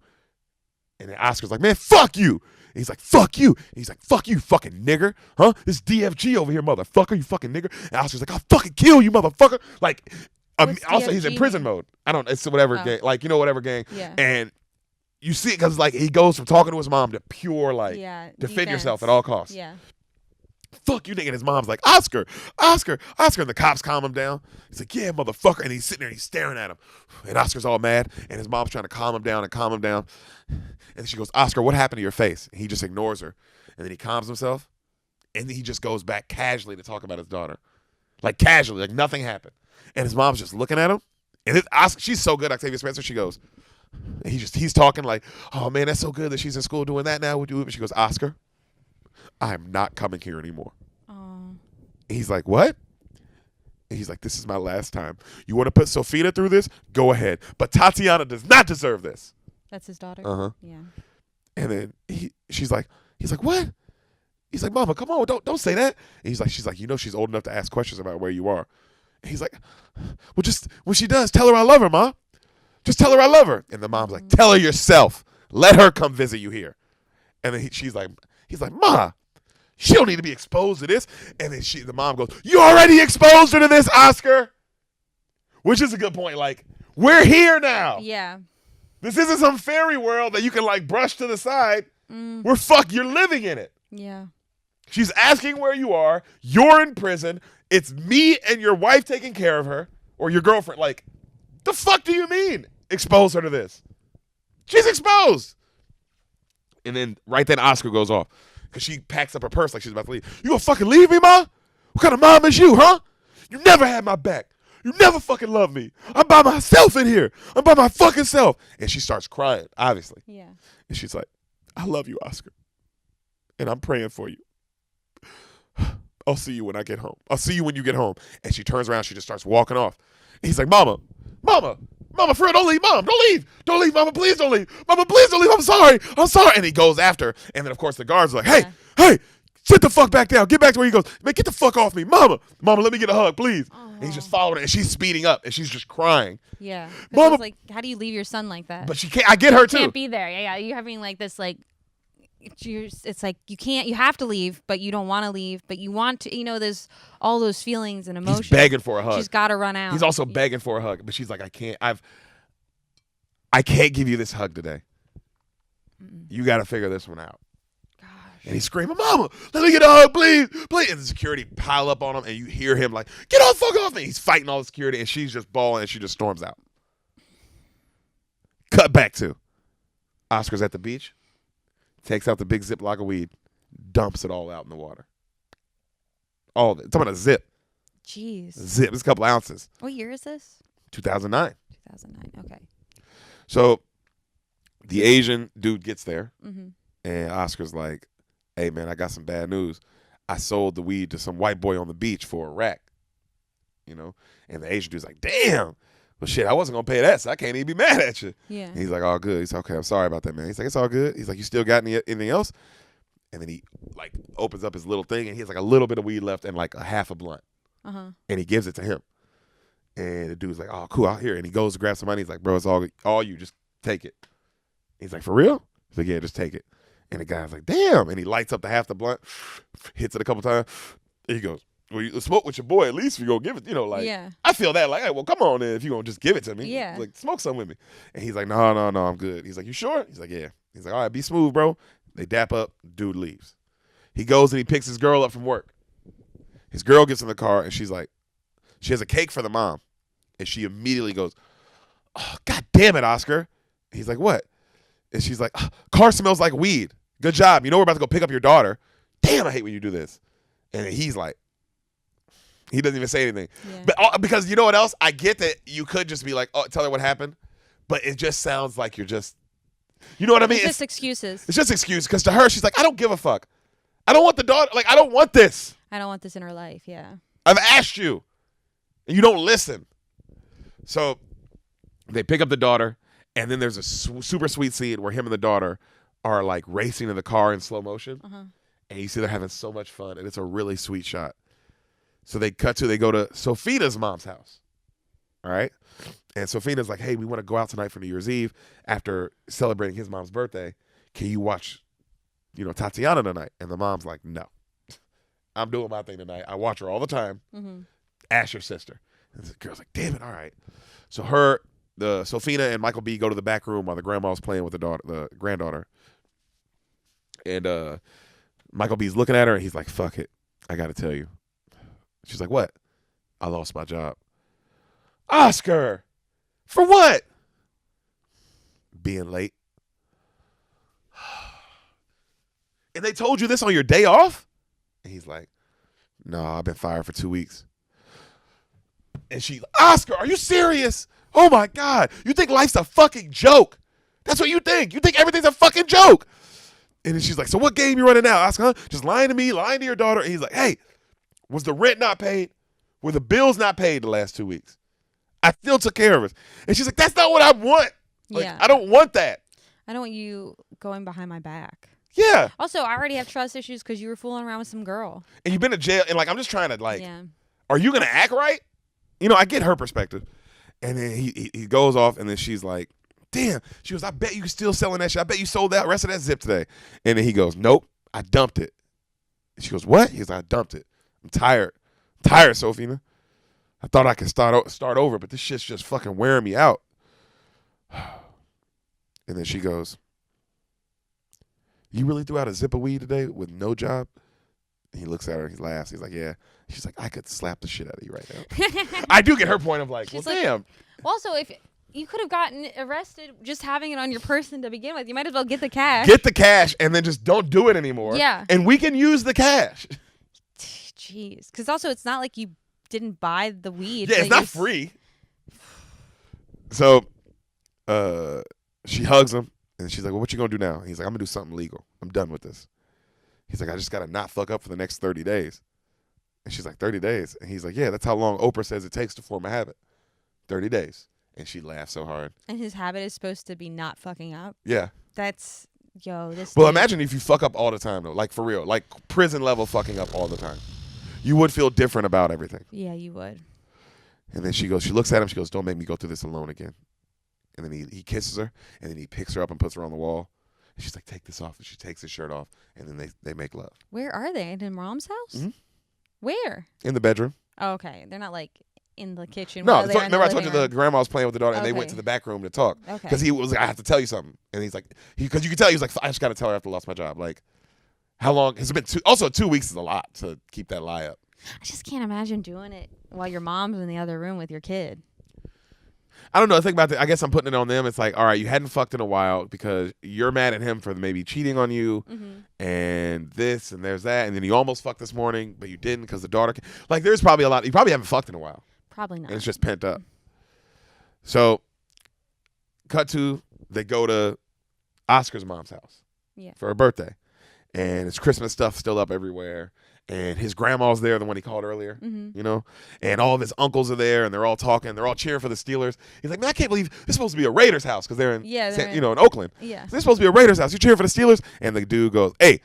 And then Oscar's like, man, fuck you. And he's like, fuck you. And he's like, fuck you, fucking nigger. Huh? This DFG over here, motherfucker, you fucking nigger. And Oscar's like, I'll fucking kill you, motherfucker. Like, also he's in prison mode. I don't, it's whatever gang, like, you know, whatever gang. Yeah. And you see it because, like, he goes from talking to his mom to pure, like, defend yourself at all costs. Yeah. Fuck you, nigga. And his mom's like, Oscar. And the cops calm him down. He's like, yeah, motherfucker. And he's sitting there and he's staring at him. And Oscar's all mad. And his mom's trying to calm him down. And she goes, Oscar, what happened to your face? And he just ignores her. And then he calms himself. And then he just goes back casually to talk about his daughter. Like, casually. Like, nothing happened. And his mom's just looking at him. And Oscar, she's so good, Octavia Spencer. She goes, and he's talking like, oh, man, that's so good that she's in school doing that now. And she goes, Oscar, I am not coming here anymore. He's like, what? And he's like, this is my last time. You want to put Sofita through this? Go ahead. But Tatiana does not deserve this. That's his daughter? Uh-huh. Yeah. And then he's like, what? He's like, Mama, come on, don't say that. And she's like, you know she's old enough to ask questions about where you are. And he's like, well, just when she does, tell her I love her, Ma. Just tell her I love her. And the mom's like, tell her yourself. Let her come visit you here. And then he's like, Ma, she don't need to be exposed to this. And then the mom goes, you already exposed her to this, Oscar. Which is a good point. Like, we're here now. Yeah. This isn't some fairy world that you can, like, brush to the side. You're living in it. Yeah. She's asking where you are. You're in prison. It's me and your wife taking care of her. Or your girlfriend. Like, the fuck do you mean? Expose her to this. She's exposed. And then right then Oscar goes off. Because she packs up her purse like she's about to leave. You gonna fucking leave me, Ma? What kind of mom is you, huh? You never had my back. You never fucking loved me. I'm by myself in here. I'm by my fucking self. And she starts crying, obviously. Yeah. And she's like, I love you, Oscar. And I'm praying for you. I'll see you when I get home. I'll see you when you get home. And she turns around. She just starts walking off. And he's like, Mama, for real, don't leave, Mom. Don't leave, Mama. Please don't leave. Mama, please don't leave. I'm sorry. And he goes after her. And then, of course, the guards are like, hey, sit the fuck back down. Get back to where he goes. Man, get the fuck off me. Mama, let me get a hug, please. And he's just following her. And she's speeding up. And she's just crying. Yeah. Mama, like, how do you leave your son like that? But she can't. I get her, too. You can't be there. Yeah. You're having, like, this, like, it's like you have to leave, but you don't want to leave, but you want to, there's all those feelings and emotions. He's begging for a hug. She's got to run out. He's also begging for a hug, but she's like, I can't give you this hug today. You got to figure this one out. Gosh. And he's screaming, Mama, let me get a hug, please. And the security pile up on him, and you hear him like, get off, fuck off me. He's fighting all the security, and she's just bawling, and she just storms out. Cut back to Oscar's at the beach. Takes out the big Ziploc of weed, dumps it all out in the water. All of it. It's talking about a zip. Jeez. Zip. It's a couple ounces. What year is this? 2009. 2009. Okay. So the Asian dude gets there, and Oscar's like, hey, man, I got some bad news. I sold the weed to some white boy on the beach for a rack. And the Asian dude's like, damn. Well, shit, I wasn't going to pay that, so I can't even be mad at you. Yeah. And he's like, all good. He's like, okay, I'm sorry about that, man. He's like, it's all good. He's like, you still got anything else? And then he, like, opens up his little thing, and he has, like, a little bit of weed left and, like, a half a blunt. And he gives it to him. And the dude's like, oh, cool, out here. And he goes to grab some money. He's like, bro, it's all you. Just take it. He's like, for real? He's like, yeah, just take it. And the guy's like, damn. And he lights up the half the blunt, hits it a couple times. And he goes, well, you smoke with your boy at least if you're going to give it, like, yeah. I feel that, like, hey, well, come on then if you're going to just give it to me. Yeah. Like, smoke some with me. And he's like, no, I'm good. He's like, you sure? He's like, yeah. He's like, all right, be smooth, bro. They dap up. Dude leaves. He goes and he picks his girl up from work. His girl gets in the car and she's like, she has a cake for the mom. And she immediately goes, oh, God damn it, Oscar. He's like, what? And she's like, oh, car smells like weed. Good job. You know we're about to go pick up your daughter. Damn, I hate when you do this. And he's like, he doesn't even say anything. Yeah. But because you know what else? I get that you could just be like, oh, tell her what happened. But it just sounds like you're just, you know what I mean? It's just excuses. It's just excuses. Because to her, she's like, I don't give a fuck. I don't want the daughter. Like, I don't want this. I don't want this in her life, yeah. I've asked you. And you don't listen. So they pick up the daughter. And then there's a super sweet scene where him and the daughter are like racing in the car in slow motion. Uh-huh. And you see they're having so much fun. And it's a really sweet shot. So they go to Sofina's mom's house. All right? And Sofina's like, hey, we want to go out tonight for New Year's Eve after celebrating his mom's birthday. Can you watch, Tatiana tonight? And the mom's like, no. I'm doing my thing tonight. I watch her all the time. Mm-hmm. Ask your sister. And the girl's like, damn it, all right. So Sofina and Michael B go to the back room while the grandma's playing with the granddaughter. And Michael B's looking at her and he's like, fuck it. I got to tell you. She's like, what? I lost my job. Oscar! For what? Being late. And they told you this on your day off? And he's like, no, I've been fired for 2 weeks. And she's like, Oscar, are you serious? Oh my God. You think life's a fucking joke. That's what you think. You think everything's a fucking joke. And then she's like, so what game you running now, Oscar? Huh? Just lying to me, lying to your daughter. And he's like, hey, was the rent not paid? Were the bills not paid the last 2 weeks? I still took care of it. And she's like, that's not what I want. Like, yeah. I don't want that. I don't want you going behind my back. Yeah. Also, I already have trust issues because you were fooling around with some girl. And you've been to jail. And, I'm just trying to, are you going to act right? I get her perspective. And then he goes off, and then she's like, damn. She goes, I bet you still selling that shit. I bet you sold that rest of that zip today. And then he goes, nope, I dumped it. And she goes, what? He's like, I dumped it. I'm tired. Sofina. I thought I could start over, but this shit's just fucking wearing me out. And then she goes, you really threw out a zip of weed today with no job? And he looks at her, he laughs. He's like, yeah. She's like, I could slap the shit out of you right now. I do get her point of like, damn. Also, if you could have gotten arrested just having it on your person to begin with, you might as well get the cash. Get the cash and then just don't do it anymore. Yeah. And we can use the cash. Jeez. Because also, it's not like you didn't buy the weed. Yeah, it's not free. So she hugs him, and she's like, well, what you going to do now? And he's like, I'm going to do something legal. I'm done with this. He's like, I just got to not fuck up for the next 30 days. And she's like, 30 days? And he's like, yeah, that's how long Oprah says it takes to form a habit. 30 days. And she laughed so hard. And his habit is supposed to be not fucking up? Yeah. That's, this Well, imagine if you fuck up all the time, though. Like, for real. Like, prison level fucking up all the time. You would feel different about everything. Yeah, you would. And then she looks at him, she goes, don't make me go through this alone again. And then he kisses her, and then he picks her up and puts her on the wall. And she's like, take this off. And she takes his shirt off, and then they make love. Where are they? In mom's house? Mm-hmm. Where? In the bedroom. Oh, okay. They're not like in the kitchen. No, remember I told you the grandma was playing with the daughter, and they went to the back room to talk. Okay. Because he was like, I have to tell you something. And he's like, because you can tell he was like, I just got to tell her after I lost my job. Like, how long? Has it been 2 weeks is a lot to keep that lie up. I just can't imagine doing it while your mom's in the other room with your kid. I don't know. Think about it. I guess I'm putting it on them. It's like, all right, you hadn't fucked in a while because you're mad at him for maybe cheating on you, and this and there's that, and then you almost fucked this morning, but you didn't because the daughter. Like, there's probably a lot. You probably haven't fucked in a while. Probably not. And it's just pent up. So, cut to they go to Oscar's mom's house for her birthday, and it's Christmas stuff still up everywhere. And his grandma's there, the one he called earlier, and all of his uncles are there, and they're all talking. They're all cheering for the Steelers. He's like, man, I can't believe this is supposed to be a Raiders house because they're in, in Oakland. Yeah. So they're supposed to be a Raiders house. You're cheering for the Steelers? And the dude goes, hey,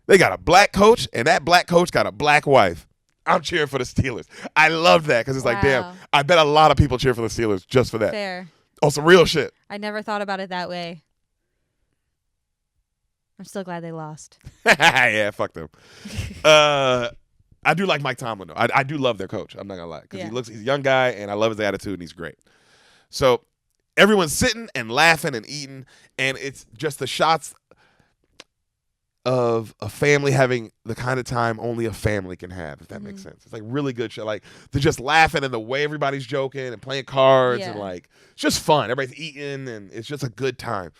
they got a black coach, and that black coach got a black wife. I'm cheering for the Steelers. I love that because it's like, damn, I bet a lot of people cheer for the Steelers just for that. Fair. Oh, some real shit. I never thought about it that way. I'm still glad they lost. Yeah, fuck them. I do like Mike Tomlin, though. I do love their coach. I'm not going to lie. Because he's a young guy, and I love his attitude, and he's great. So everyone's sitting and laughing and eating, and it's just the shots. of a family having the kind of time only a family can have, if that makes sense. It's like really good shit. Like they're just laughing and the way everybody's joking and playing cards and like it's just fun. Everybody's eating and it's just a good time.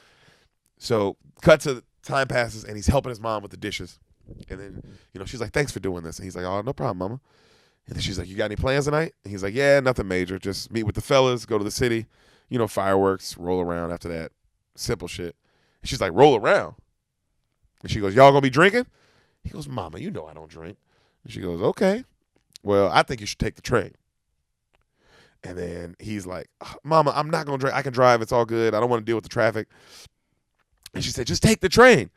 So cut to time passes and he's helping his mom with the dishes. And then, she's like, thanks for doing this. And he's like, oh, no problem, mama. And then she's like, you got any plans tonight? And he's like, yeah, nothing major. Just meet with the fellas, go to the city, fireworks, roll around after that. Simple shit. And she's like, roll around. And she goes, y'all gonna be drinking? He goes, mama, you know I don't drink. And she goes, okay. Well, I think you should take the train. And then he's like, mama, I'm not gonna drink. I can drive. It's all good. I don't want to deal with the traffic. And she said, just take the train.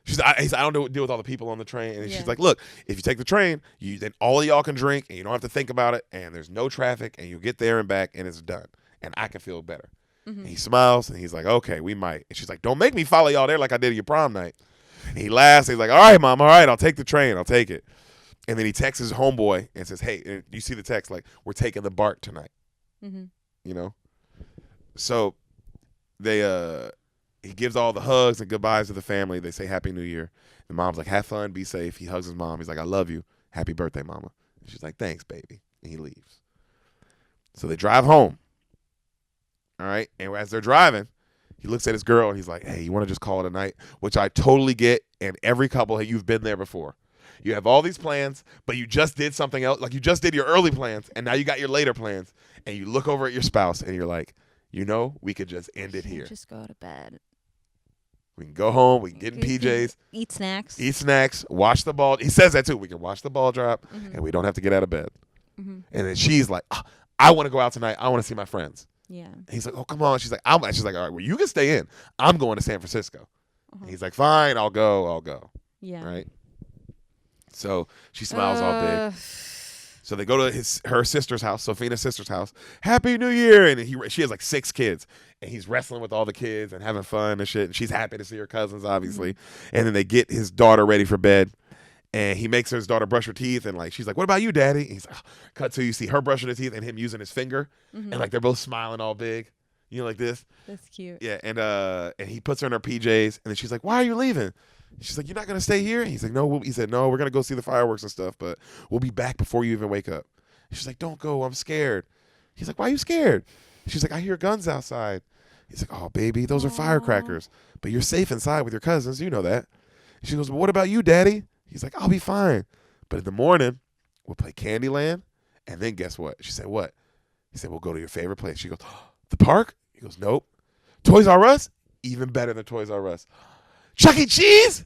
She's like, I don't deal with all the people on the train. And she's like, look, if you take the train, then all of y'all can drink and you don't have to think about it. And there's no traffic and you get there and back and it's done. And I can feel better. Mm-hmm. And he smiles and he's like, okay, we might. And she's like, don't make me follow y'all there like I did at your prom night. And he laughs. He's like, all right, mom, all right, I'll take the train. I'll take it. And then he texts his homeboy and says, hey, and you see the text, like, we're taking the BART tonight. Mm-hmm. So he gives all the hugs and goodbyes to the family. They say Happy New Year. The mom's like, have fun, be safe. He hugs his mom. He's like, I love you. Happy birthday, mama. And she's like, thanks, baby. And he leaves. So they drive home. All right. And as they're driving, he looks at his girl and he's like, hey, you want to just call it a night? Which I totally get. And every couple, hey, you've been there before. You have all these plans, but you just did something else. Like you just did your early plans and now you got your later plans. And you look over at your spouse and you're like, we could just end it here. Just go to bed. We can go home. We can get in PJs. Eat snacks. Watch the ball. He says that too. We can watch the ball drop and we don't have to get out of bed. Mm-hmm. And then she's like, I want to go out tonight. I want to see my friends. Yeah. And he's like, oh, come on. She's like, all right, well, you can stay in. I'm going to San Francisco. And he's like, fine, I'll go. Yeah. Right? So she smiles all big. So they go to her sister's house, Sofina's sister's house. Happy New Year. And she has like 6 kids. And he's wrestling with all the kids and having fun and shit. And she's happy to see her cousins, obviously. Mm-hmm. And then they get his daughter ready for bed. And he makes his daughter brush her teeth. And like she's like, what about you, daddy? And he's like, cut to you see her brushing her teeth and him using his finger. Mm-hmm. And like they're both smiling all big. Like this. That's cute. Yeah. And he puts her in her PJs. And then she's like, why are you leaving? She's like, you're not going to stay here? And he's like, no. He said, no, we're going to go see the fireworks and stuff, but we'll be back before you even wake up. And she's like, don't go. I'm scared. He's like, why are you scared? She's like, I hear guns outside. He's like, oh, baby, those are firecrackers. But you're safe inside with your cousins. You know that. And she goes, well, what about you, daddy? He's like, I'll be fine. But in the morning, we'll play Candyland. And then guess what? She said, what? He said, we'll go to your favorite place. She goes, the park? He goes, nope. Toys R Us? Even better than Toys R Us. Chuck E. Cheese?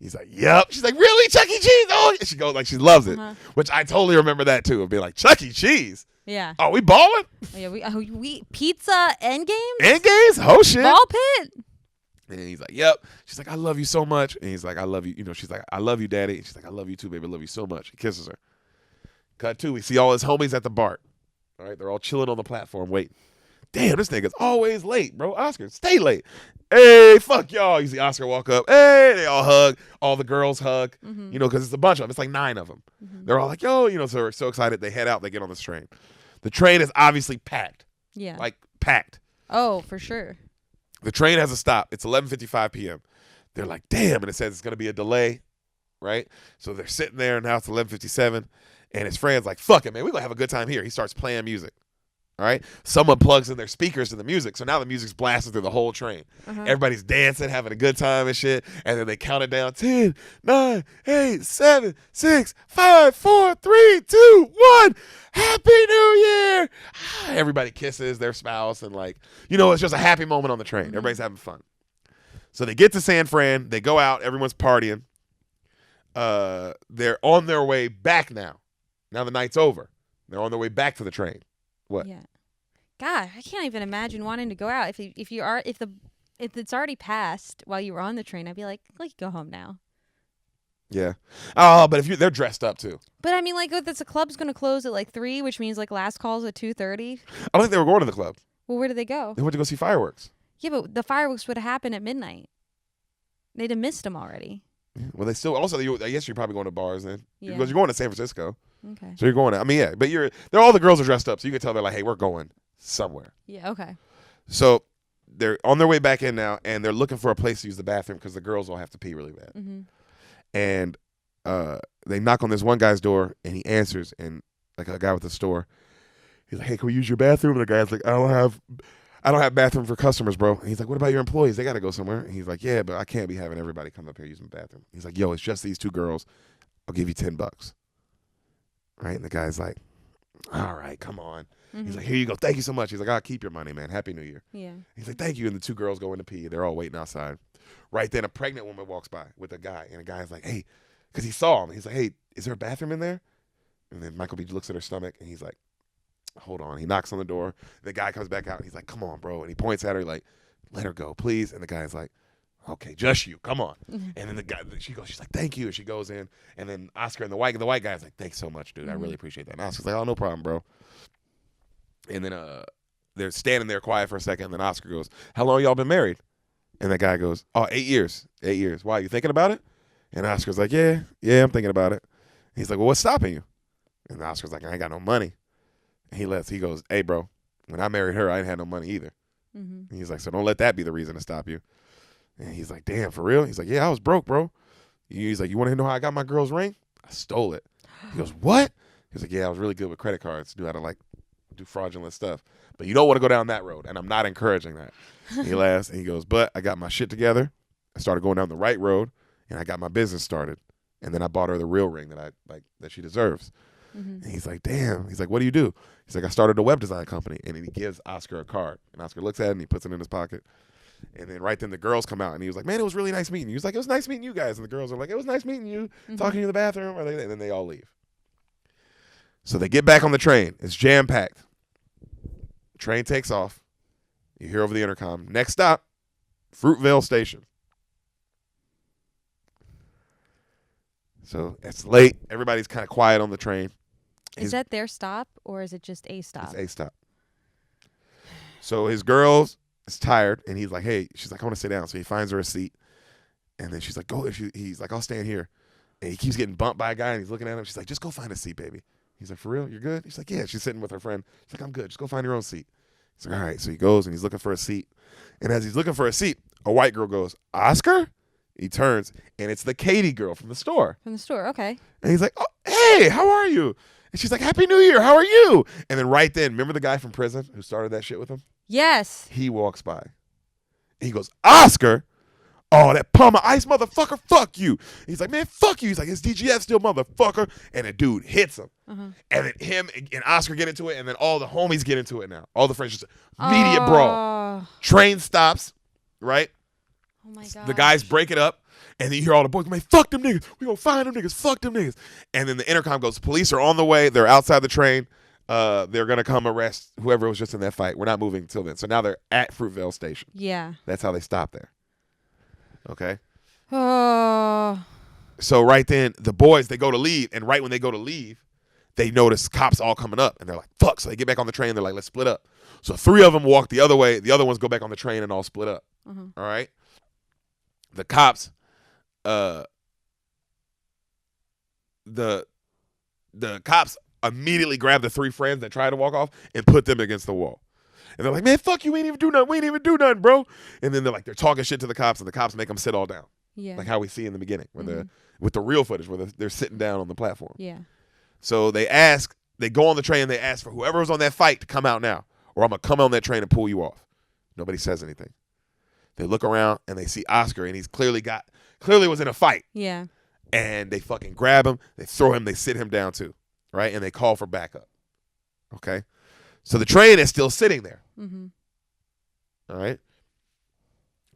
He's like, yep. She's like, really? Chuck E. Cheese? Oh, she goes like she loves it, which I totally remember that too. Of being like, Chuck E. Cheese? Yeah. Oh, we balling? Yeah, we pizza end games? End games? Oh, shit. Ball pit? And he's like, yep. She's like, I love you so much. And he's like, I love you. She's like, I love you, daddy. And she's like, I love you too, baby. I love you so much. He kisses her. Cut 2. We see all his homies at the BART. All right, they're all chilling on the platform waiting. Damn, this nigga's always late, bro. Oscar, stay late. Hey, fuck y'all. You see Oscar walk up. Hey, they all hug. All the girls hug. Mm-hmm. Because it's a bunch of them. It's like 9 of them. Mm-hmm. They're all like, yo, so they're so excited. They head out. They get on this train. The train is obviously packed. Yeah. Like, packed. Oh, for sure. The train has a stop. It's 11:55 p.m. They're like, damn. And it says it's going to be a delay, right? So they're sitting there, and now it's 11:57. And his friend's like, fuck it, man. We're going to have a good time here. He starts playing music. All right. Someone plugs in their speakers to the music. So now the music's blasting through the whole train. Uh-huh. Everybody's dancing, having a good time and shit. And then they count it down 10, 9, 8, 7, 6, 5, 4, 3, 2, 1. Happy New Year. Everybody kisses their spouse. And like, it's just a happy moment on the train. Mm-hmm. Everybody's having fun. So they get to San Fran. They go out. Everyone's partying. They're on their way back now. Now the night's over. They're on their way back to the train. What? Yeah. God, I can't even imagine wanting to go out. If it's already passed while you were on the train, I'd be like go home now. Yeah. Oh, but they're dressed up too. But I mean, like, the club's gonna close at like 3, which means like last call's at 2:30. I don't think they were going to the club. Well, where did they go? They went to go see fireworks. Yeah, but the fireworks would have happened at midnight. They'd have missed them already. Well, they still also. I guess you're probably going to bars then, because you're going to San Francisco. Okay. So you're going to. I mean, yeah, but they're all the girls are dressed up, so you can tell they're like, hey, we're going somewhere. Yeah. Okay. So they're on their way back in now, and they're looking for a place to use the bathroom because the girls all have to pee really bad. Mm-hmm. and they knock on this one guy's door, and he answers, and like a guy with the store, he's like, "Hey, can we use your bathroom?" And the guy's like, I don't have bathroom for customers, bro." And he's like, "What about your employees? They got to go somewhere." And he's like, "Yeah, but I can't be having everybody come up here using the bathroom." He's like, "Yo, it's just these two girls. I'll give you $10." Right? And the guy's like, "All right, come on." He's like, "Here you go. Thank you so much." He's like, "I'll keep your money, man. Happy New Year." Yeah. He's like, "Thank you." And the two girls go in to pee. They're all waiting outside. Right then, a pregnant woman walks by with a guy. And the guy's like, "Hey," because he saw him. He's like, "Hey, is there a bathroom in there?" And then Michael B. looks at her stomach, and he's like, "Hold on." He knocks on the door. The guy comes back out, and he's like, "Come on, bro." And he points at her like, "Let her go, please." And the guy's like, "Okay, just you. Come on." And then she's like, "Thank you." And she goes in. And then Oscar and the white guy's like, "Thanks so much, dude. I really appreciate that." And Oscar's like, "Oh, no problem, bro." And then they're standing there quiet for a second. And then Oscar goes, "How long y'all been married?" And the guy goes, "Oh, 8 years. 8 years. Why, you thinking about it?" And Oscar's like, Yeah, I'm thinking about it." And he's like, "Well, what's stopping you?" And Oscar's like, "I ain't got no money." And he lets. He goes, "Hey, bro, when I married her, I didn't have no money either." And he's like, "So don't let that be the reason to stop you." And he's like, "Damn, for real?" He's like, "Yeah, I was broke, bro." He's like, "You want to know how I got my girl's ring? I stole it." He goes, "What?" He's like, "Yeah, I was really good with credit cards. Knew how to do fraudulent stuff. But you don't want to go down that road, and I'm not encouraging that." He laughs, and he goes, "But I got my shit together. I started going down the right road, and I got my business started. And then I bought her the real ring that she deserves." And he's like, "Damn." He's like, "What do you do?" He's like, "I started a web design company." And then he gives Oscar a card. And Oscar looks at it, and he puts it in his pocket. And then right then the girls come out, and he was like, "Man, it was really nice meeting you." He was like, "It was nice meeting you guys." And the girls are like, "It was nice meeting you, talking to you in the bathroom." And then they all leave. So they get back on the train. It's jam-packed. Train takes off. You hear over the intercom, "Next stop, Fruitvale Station." So it's late. Everybody's kind of quiet on the train. Is that their stop, or is it just a stop? It's a stop. So his girl is tired, and he's like, "Hey," she's like, "I want to sit down." So he finds her a seat, and then she's like, "Go." He's like, "I'll stand here." And he keeps getting bumped by a guy, and he's looking at him. She's like, "Just go find a seat, baby." He's like, "For real? You're good?" He's like, "Yeah." She's sitting with her friend. She's like, "I'm good. Just go find your own seat." He's like, "All right." So he goes, and he's looking for a seat. And as he's looking for a seat, a white girl goes, "Oscar?" He turns, and it's the Katie girl from the store. From the store, okay. And he's like, "Oh, hey, how are you?" And she's like, "Happy New Year. How are you?" And then right then, remember the guy from prison who started that shit with him? Yes. He walks by. He goes, "Oscar? Oh, that Palmer Ice motherfucker, fuck you." He's like, "Man, fuck you." He's like, "It's DGF still, motherfucker." And the dude hits him. And then him and Oscar get into it, and then all the homies get into it now. All the friends just immediate brawl. Train stops, right? Oh my god. The guys break it up, and then you hear all the boys, "Man, fuck them niggas. We gonna find them niggas. Fuck them niggas." And then the intercom goes, "Police are on the way. They're outside the train. They're gonna come arrest whoever was just in that fight. We're not moving until then." So now they're at Fruitvale Station. Yeah. That's how they stop there. Okay. Oh. So right then, the boys, they go to leave, and right when they go to leave, they notice cops all coming up, and they're like, "Fuck!" So they get back on the train. They're like, "Let's split up." So 3 of them walk the other way. The other ones go back on the train and all split up. All right. The cops, the cops immediately grab the 3 friends that tried to walk off and put them against the wall. And they're like, "Man, fuck you. We ain't even do nothing. We ain't even do nothing, bro." And then they're talking shit to the cops, and the cops make them sit all down. Yeah. Like how we see in the beginning, where with the real footage, where they're sitting down on the platform. Yeah. So they go on the train, and they ask for whoever was on that fight to come out now, or I'm going to come on that train and pull you off. Nobody says anything. They look around, and they see Oscar, and he's clearly was in a fight. Yeah. And they fucking grab him, they throw him, they sit him down too, right? And they call for backup. Okay? So the train is still sitting there. All right?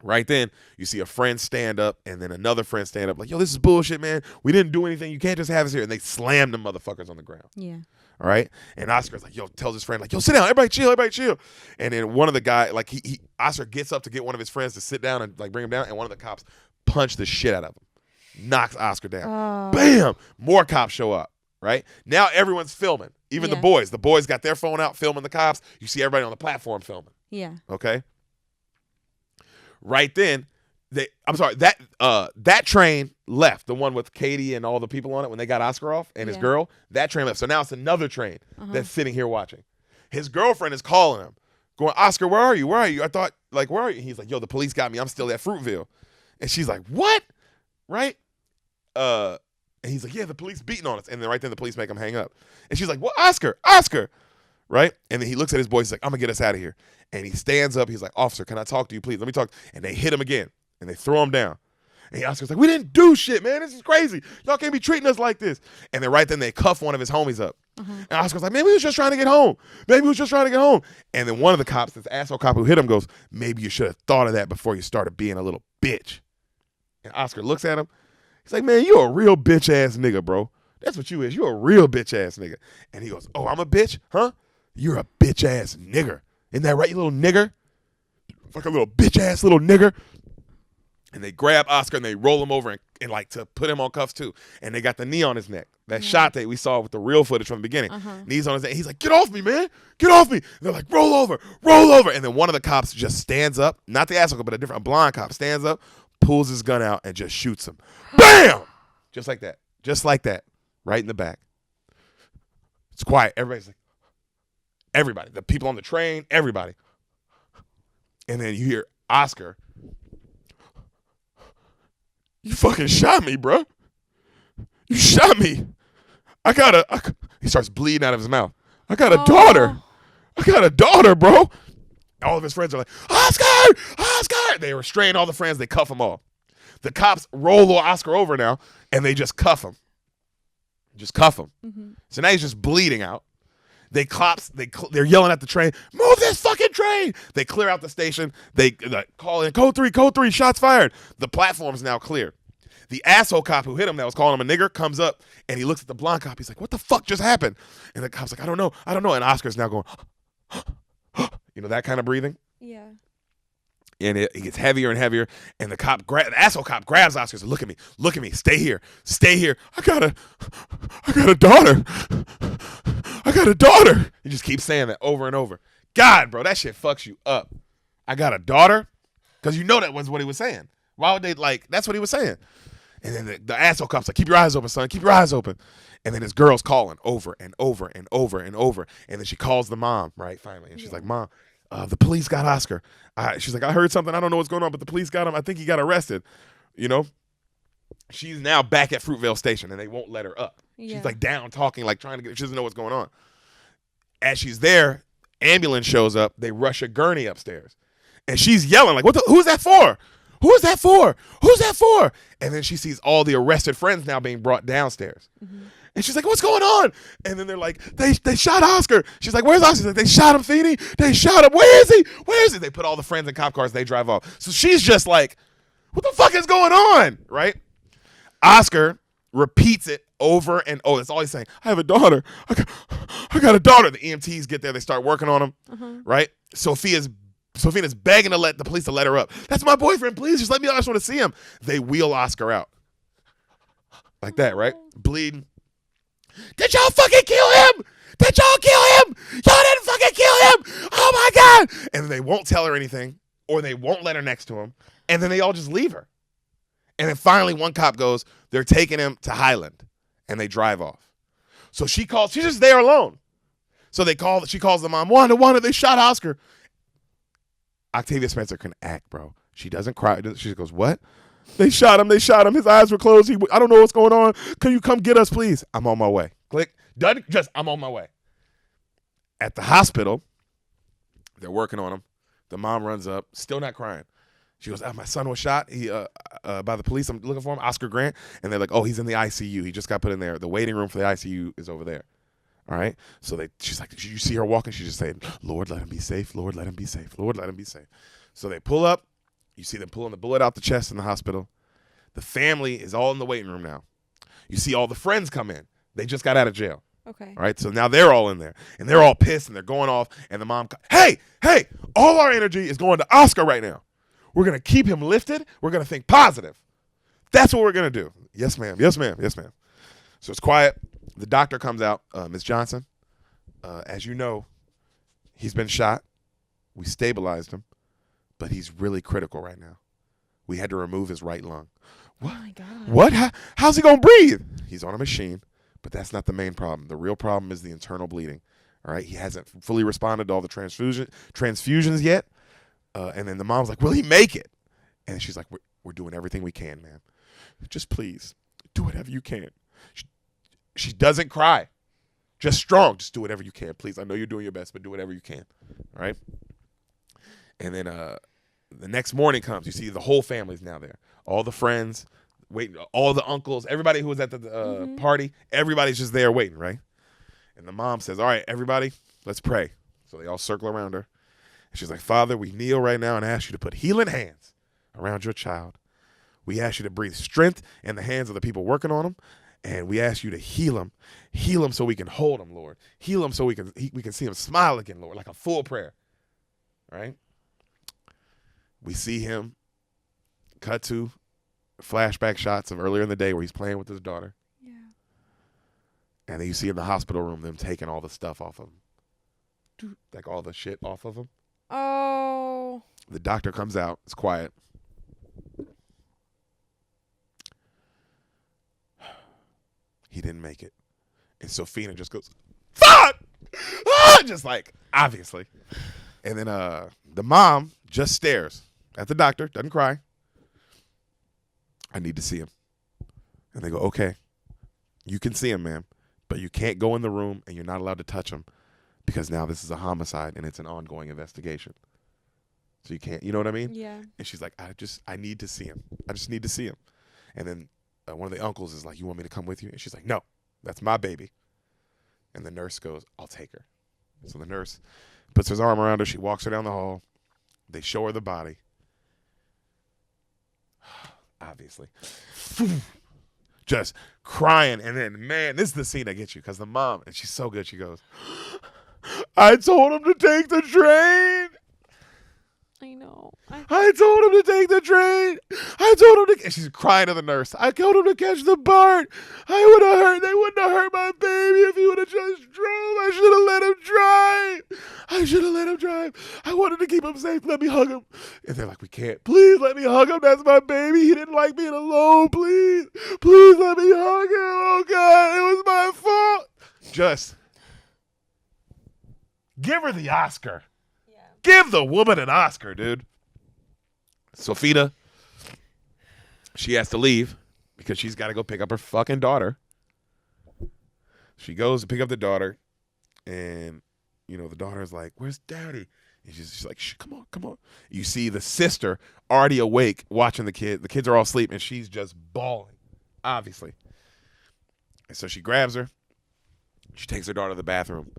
Right then, you see a friend stand up, and then another friend stand up, like, "Yo, this is bullshit, man. We didn't do anything. You can't just have us here." And they slam them motherfuckers on the ground. Yeah. All right? And Oscar's like, tells his friend, like, "Yo, sit down. Everybody chill. Everybody chill." And then one of the guys, like, Oscar gets up to get one of his friends to sit down and, like, bring him down, and one of the cops punched the shit out of him. Knocks Oscar down. Bam! More cops show up, right? Now everyone's filming. Even the boys. The boys got their phone out filming the cops. You see everybody on the platform filming. Yeah. Okay? Right then, that train left, the one with Katie and all the people on it when they got Oscar off and his girl. That train left. So now it's another train that's sitting here watching. His girlfriend is calling him, going, "Oscar, where are you? Where are you? I thought, like, where are you?" He's like, "Yo, the police got me. I'm still at Fruitvale." And she's like, "What?" Right? And he's like, yeah, the police beating on us. And then right then the police make him hang up. And she's like, well, Oscar, right? And then he looks at his boy. He's like, I'm going to get us out of here. And he stands up. He's like, officer, can I talk to you, please? Let me talk. And they hit him again. And they throw him down. And Oscar's like, we didn't do shit, man. This is crazy. Y'all can't be treating us like this. And then right then they cuff one of his homies up. And Oscar's like, maybe he was just trying to get home. And then one of the cops, this asshole cop who hit him, goes, maybe you should have thought of that before you started being a little bitch. And Oscar looks at him. He's like, man, you a real bitch-ass nigga, bro. That's what you is. You a real bitch-ass nigga. And he goes, oh, I'm a bitch? Huh? You're a bitch-ass nigger. Isn't that right, you little nigger? Like a little bitch-ass little nigger. And they grab Oscar and they roll him over and like to put him on cuffs too. And they got the knee on his neck. That shot that we saw with the real footage from the beginning. Knees on his neck. He's like, get off me, man. Get off me. And they're like, roll over. And then one of the cops just stands up. Not the asshole, but a blonde cop stands up, pulls his gun out, and just shoots him. Bam! Just like that. Right in the back. It's quiet. Everybody. The people on the train, everybody. And then you hear Oscar, you fucking shot me, bro. You shot me. He starts bleeding out of his mouth. I got a daughter, bro. All of his friends are like, Oscar! They restrain all the friends. They cuff them all. The cops roll little Oscar over now, and they just cuff him. So now he's just bleeding out. They're yelling at the train, move this fucking train. They clear out the station. They call in, code 3, shots fired. The platform's now clear. The asshole cop who hit him that was calling him a nigger comes up, and he looks at the blonde cop. He's like, what the fuck just happened? And the cop's like, I don't know. And Oscar's now going, that kind of breathing. Yeah. And it gets heavier and heavier. And the asshole cop grabs Oscar and says, look at me, stay here. I got a daughter. He just keeps saying that over and over. God, bro, that shit fucks you up. I got a daughter? Because that was what he was saying. Why would they, that's what he was saying. And then the asshole cop's like, keep your eyes open, son. Keep your eyes open. And then his girl's calling over and over and over and over. And then she calls the mom, right, finally. And she's like, Mom, the police got Oscar. She's like, I heard something. I don't know what's going on, but the police got him. I think he got arrested. She's now back at Fruitvale Station, and they won't let her up. Yeah. She's down talking, trying to she doesn't know what's going on. As she's there, ambulance shows up. They rush a gurney upstairs. And she's yelling, who's that for? Who's that for? And then she sees all the arrested friends now being brought downstairs. And she's like, what's going on? And then they're like, they shot Oscar. She's like, where's Oscar? She's like, they shot him, Feeny. They shot him. Where is he? They put all the friends in cop cars. They drive off. So she's just like, what the fuck is going on? Right? Oscar repeats it over and over. That's all he's saying. I have a daughter. I got a daughter. The EMTs get there. They start working on him. Right? Sophia's begging the police to let her up. That's my boyfriend. Please just let me out. I just want to see him. They wheel Oscar out. Like that, right? Bleeding. Did y'all fucking kill him? Did y'all kill him? Y'all didn't fucking kill him. Oh my God. And they won't tell her anything, or they won't let her next to him. And then they all just leave her. And then finally one cop goes, they're taking him to Highland, and they drive off. So she's just there alone. So she calls the mom, Wanda, they shot Oscar. Octavia Spencer can act, bro. She doesn't cry. She goes, what? They shot him. His eyes were closed. I don't know what's going on. Can you come get us, please? I'm on my way. Click. Done. I'm on my way. At the hospital, they're working on him. The mom runs up, still not crying. She goes, my son was shot by the police. I'm looking for him, Oscar Grant. And they're like, oh, he's in the ICU. He just got put in there. The waiting room for the ICU is over there. All right. So she's like, you see her walking? She's just saying, Lord, let him be safe. Lord, let him be safe. Lord, let him be safe. So they pull up. You see them pulling the bullet out the chest in the hospital. The family is all in the waiting room now. You see all the friends come in. They just got out of jail. Okay. All right. So now they're all in there, and they're all pissed, and they're going off. And the mom, hey, all our energy is going to Oscar right now. We're going to keep him lifted. We're going to think positive. That's what we're going to do. Yes, ma'am. Yes, ma'am. Yes, ma'am. So it's quiet. The doctor comes out, Ms. Johnson. As you know, he's been shot. We stabilized him, but he's really critical right now. We had to remove his right lung. What? Oh, my God. What? How's he going to breathe? He's on a machine, but that's not the main problem. The real problem is the internal bleeding. All right? He hasn't fully responded to all the transfusions yet. And then the mom's like, will he make it? And she's like, we're doing everything we can, man. Just please Do whatever you can. She doesn't cry. Just strong. Just do whatever you can, please. I know you're doing your best, but do whatever you can. All right? And then the next morning comes. You see the whole family's now there. All the friends, waiting. All the uncles, everybody who was at the party, everybody's just there waiting, right? And the mom says, all right, everybody, let's pray. So they all circle around her. And she's like, Father, we kneel right now and ask you to put healing hands around your child. We ask you to breathe strength in the hands of the people working on him. And we ask you to heal him. Heal him so we can hold him, Lord. Heal him so we can see him smile again, Lord, like a full prayer. Right? We see him cut to flashback shots of earlier in the day where he's playing with his daughter. Yeah. And then you see in the hospital room them taking all the stuff off of him. Like all the shit off of him. Oh. The doctor comes out. It's quiet. He didn't make it. And Sophina just goes, fuck! Ah! Just like, obviously. And then the mom just stares at the doctor, doesn't cry. I need to see him. And they go, okay, you can see him, ma'am, but you can't go in the room and you're not allowed to touch him because now this is a homicide and it's an ongoing investigation. So you can't, you know what I mean? Yeah. And she's like, I need to see him. I just need to see him. And then one of the uncles is like, you want me to come with you? And she's like, no, that's my baby. And the nurse goes, I'll take her. So the nurse puts his arm around her. She walks her down the hall. They show her the body. Obviously. Just crying. And then, man, this is the scene that gets you because the mom, and she's so good, she goes, I told him to take the train. I know. I told him to take the train. I told him to. And she's crying to the nurse. I told him to catch the BART. They wouldn't have hurt my baby if he would have just drove. I should have let him drive. I wanted to keep him safe. Let me hug him. And they're like, we can't. Please let me hug him. That's my baby. He didn't like being alone. Please let me hug him. Oh God, it was my fault. Just give her the Oscar. Give the woman an Oscar, dude. Sophina, she has to leave because she's got to go pick up her fucking daughter. She goes to pick up the daughter, and, you know, the daughter's like, where's daddy? And she's like, shh, come on. You see the sister already awake watching the kid. The kids are all asleep, and she's just bawling, obviously. And so she grabs her. She takes her daughter to the bathroom,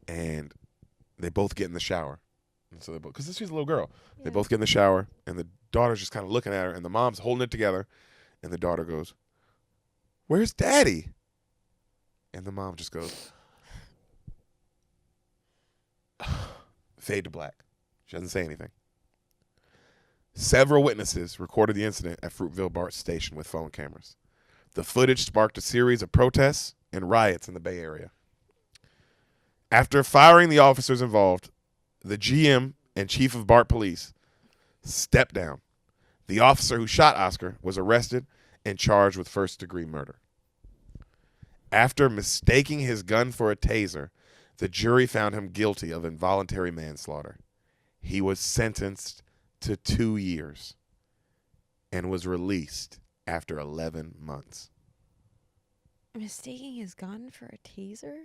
and they both get in the shower. And so they both, because she's a little girl, they both get in the shower, and the daughter's just kind of looking at her, and the mom's holding it together, and the daughter goes, where's daddy? And the mom just goes, fade to black. She doesn't say anything. Several witnesses recorded the incident at Fruitvale BART station with phone cameras. The footage sparked a series of protests and riots in the Bay Area. After firing the officers involved, the GM and chief of BART police stepped down. The officer who shot Oscar was arrested and charged with first-degree murder. After mistaking his gun for a taser, the jury found him guilty of involuntary manslaughter. He was sentenced to 2 years and was released after 11 months. Mistaking his gun for a taser?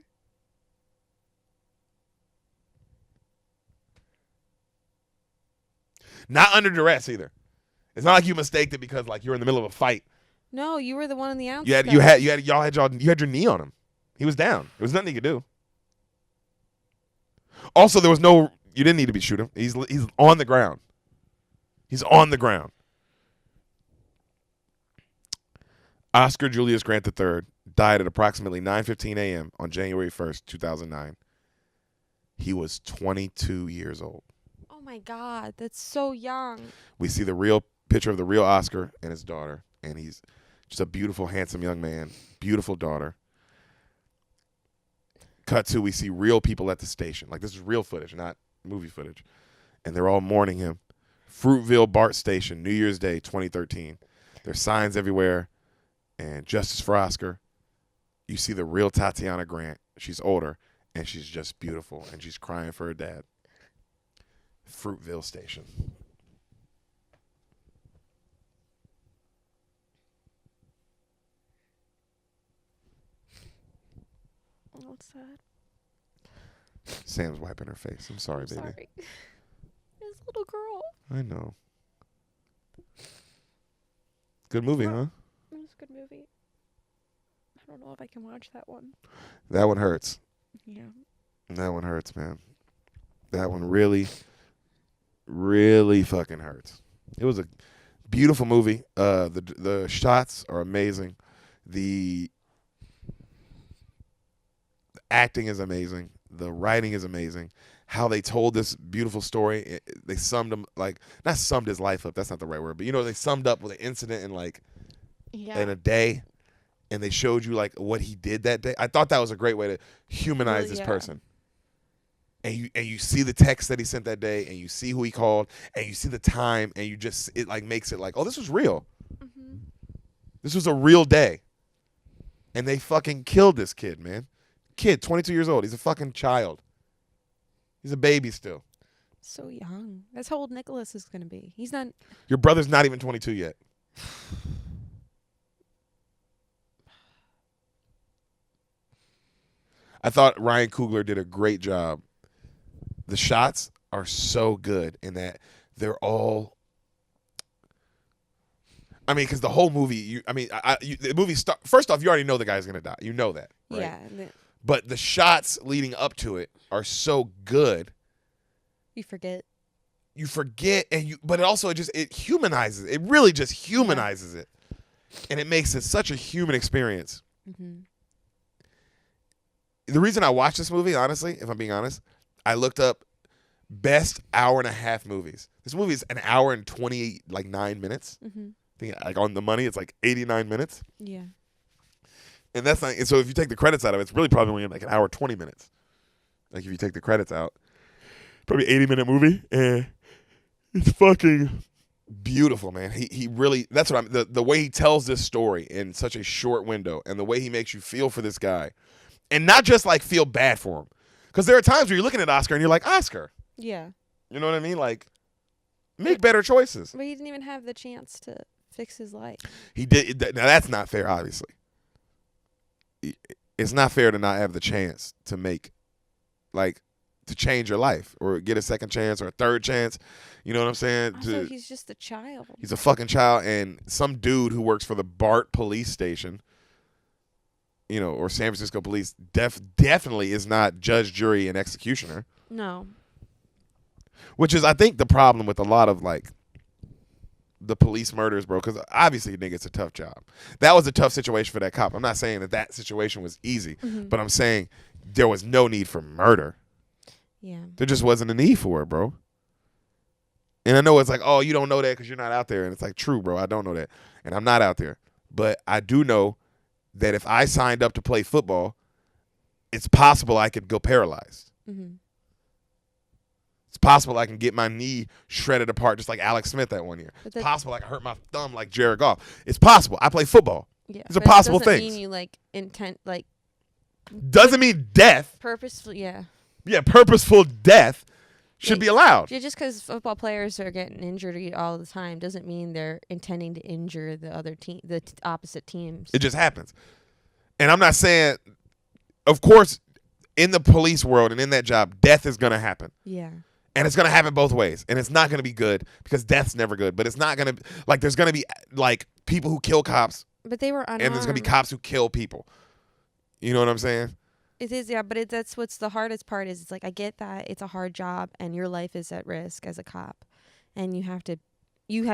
Not under duress either. It's not like you mistaked it because like you're in the middle of a fight. No, you were the one on the outside. You had your knee on him. He was down. There was nothing you could do. Also, you didn't need to be shooting him. He's on the ground. He's on the ground. Oscar Julius Grant III died at approximately 9:15 a.m. on January 1st, 2009. He was 22 years old. Oh my God, that's so young. We see the real picture of the real Oscar and his daughter, and he's just a beautiful, handsome young man. Beautiful daughter. Cut to, we see real people at the station. Like, this is real footage, not movie footage. And they're all mourning him. Fruitvale BART Station, New Year's Day, 2013. There's signs everywhere. And Justice for Oscar. You see the real Tatiana Grant. She's older, and she's just beautiful, and she's crying for her dad. Fruitvale Station. Oh, it's sad. Sam's wiping her face. I'm sorry, baby. Sorry. His little girl. I know. Good movie, huh? It was a good movie. I don't know if I can watch that one. That one hurts. Yeah. That one hurts, man. That one really, really fucking hurts. It was a beautiful movie. The shots are amazing. The acting is amazing. The writing is amazing. How they told this beautiful story. They summed him not summed his life up. That's not the right word, but they summed up with an incident in a day, and they showed you what he did that day. I thought that was a great way to humanize this person. And you see the text that he sent that day, and you see who he called, and you see the time, and it makes it oh, this was real. Mm-hmm. This was a real day. And they fucking killed this kid, man. Kid, 22 years old. He's a fucking child. He's a baby still. So young. That's how old Nicholas is going to be. He's not. Your brother's not even 22 yet. I thought Ryan Coogler did a great job. The shots are so good in that they're all. I mean, because the whole movie, the movie first off, you already know the guy's gonna die. You know that, right? Yeah. But the shots leading up to it are so good. You forget, but it also it humanizes. It really just humanizes it, and it makes it such a human experience. Mm-hmm. The reason I watched this movie, honestly, if I'm being honest, I looked up best hour and a half movies. This movie is an hour and 9 minutes. Mm-hmm. I think on the money, it's 89 minutes. Yeah. And that's not. And so if you take the credits out of it, it's really probably only an hour 20 minutes. If you take the credits out, probably 80-minute movie, and it's fucking beautiful, man. He really. That's what the way he tells this story in such a short window, and the way he makes you feel for this guy. And not just feel bad for him. Because there are times where you're looking at Oscar and you're like, Oscar. Yeah. You know what I mean? Make better choices. But he didn't even have the chance to fix his life. He did. Now, that's not fair, obviously. It's not fair to not have the chance to make, to change your life or get a second chance or a third chance. You know what I'm saying? Also, he's just a child. He's a fucking child. And some dude who works for the BART police station, or San Francisco police, definitely is not judge, jury, and executioner. No. Which is, I think, the problem with a lot of, the police murders, bro, because obviously, nigga, it's a tough job. That was a tough situation for that cop. I'm not saying that situation was easy, but I'm saying there was no need for murder. Yeah. There just wasn't a need for it, bro. And I know it's oh, you don't know that because you're not out there. And it's true, bro, I don't know that. And I'm not out there. But I do know that if I signed up to play football, it's possible I could go paralyzed. Mm-hmm. It's possible I can get my knee shredded apart just like Alex Smith that one year. It's possible I can hurt my thumb like Jared Goff. It's possible. I play football. Yeah, it's a possible thing. Doesn't mean you intent doesn't mean death. Purposefully, yeah. Yeah, purposeful death should be allowed. Yeah, just because football players are getting injured all the time doesn't mean they're intending to injure the other team, the opposite teams. It just happens. And I'm not saying, of course, in the police world and in that job, death is going to happen. Yeah. And it's going to happen both ways. And it's not going to be good because death's never good. But it's not going to, there's going to be, people who kill cops. But they were unarmed. And there's going to be cops who kill people. You know what I'm saying? It is, yeah, but that's what's the hardest part is it's I get that it's a hard job and your life is at risk as a cop and you have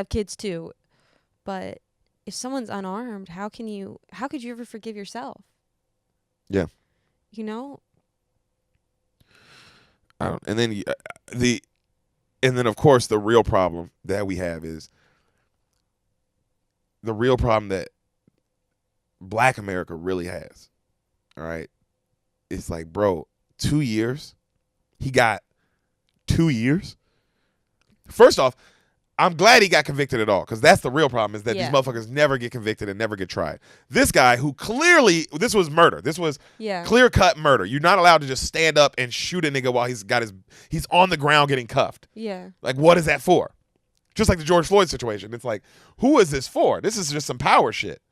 kids too. But if someone's unarmed, how could you ever forgive yourself? Yeah. I don't, and then of course the real problem that we have is the real problem that Black America really has. All right. It's bro, 2 years. He got 2 years. First off, I'm glad he got convicted at all because that's the real problem is that these motherfuckers never get convicted and never get tried. This guy who clearly, this was murder. This was clear-cut murder. You're not allowed to just stand up and shoot a nigga while he's on the ground getting cuffed. Yeah. What is that for? Just like the George Floyd situation. It's who is this for? This is just some power shit.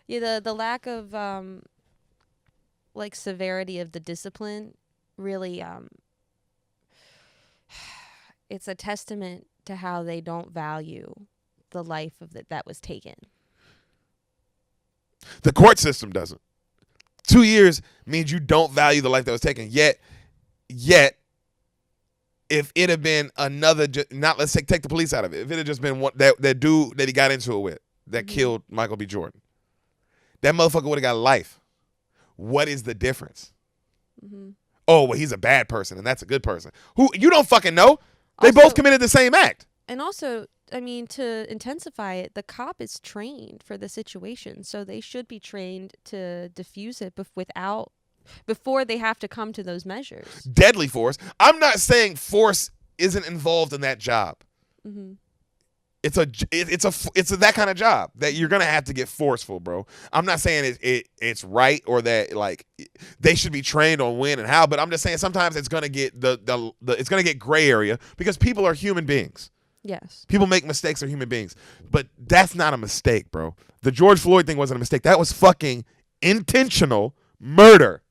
Yeah, the lack of like severity of the discipline really it's a testament to how they don't value the life of that was taken. The court system doesn't. 2 years means you don't value the life that was taken. Yet, if it had been another, let's take the police out of it. If it had just been that dude that he got into it with that killed Michael B. Jordan, that motherfucker would have got life. What is the difference? Mm-hmm. Oh, well, he's a bad person and that's a good person. Who you don't fucking know. They both committed the same act. And also, I mean, to intensify it, the cop is trained for the situation, so they should be trained to diffuse it before they have to come to those measures. Deadly force. I'm not saying force isn't involved in that job. Mm-hmm. It's that kind of job that you're gonna have to get forceful, bro. I'm not saying it's right or that like they should be trained on when and how, but I'm just saying sometimes it's gonna get it's gonna get gray area because people are human beings. Yes. People make mistakes, are human beings. But that's not a mistake, bro. The George Floyd thing wasn't a mistake. That was fucking intentional murder.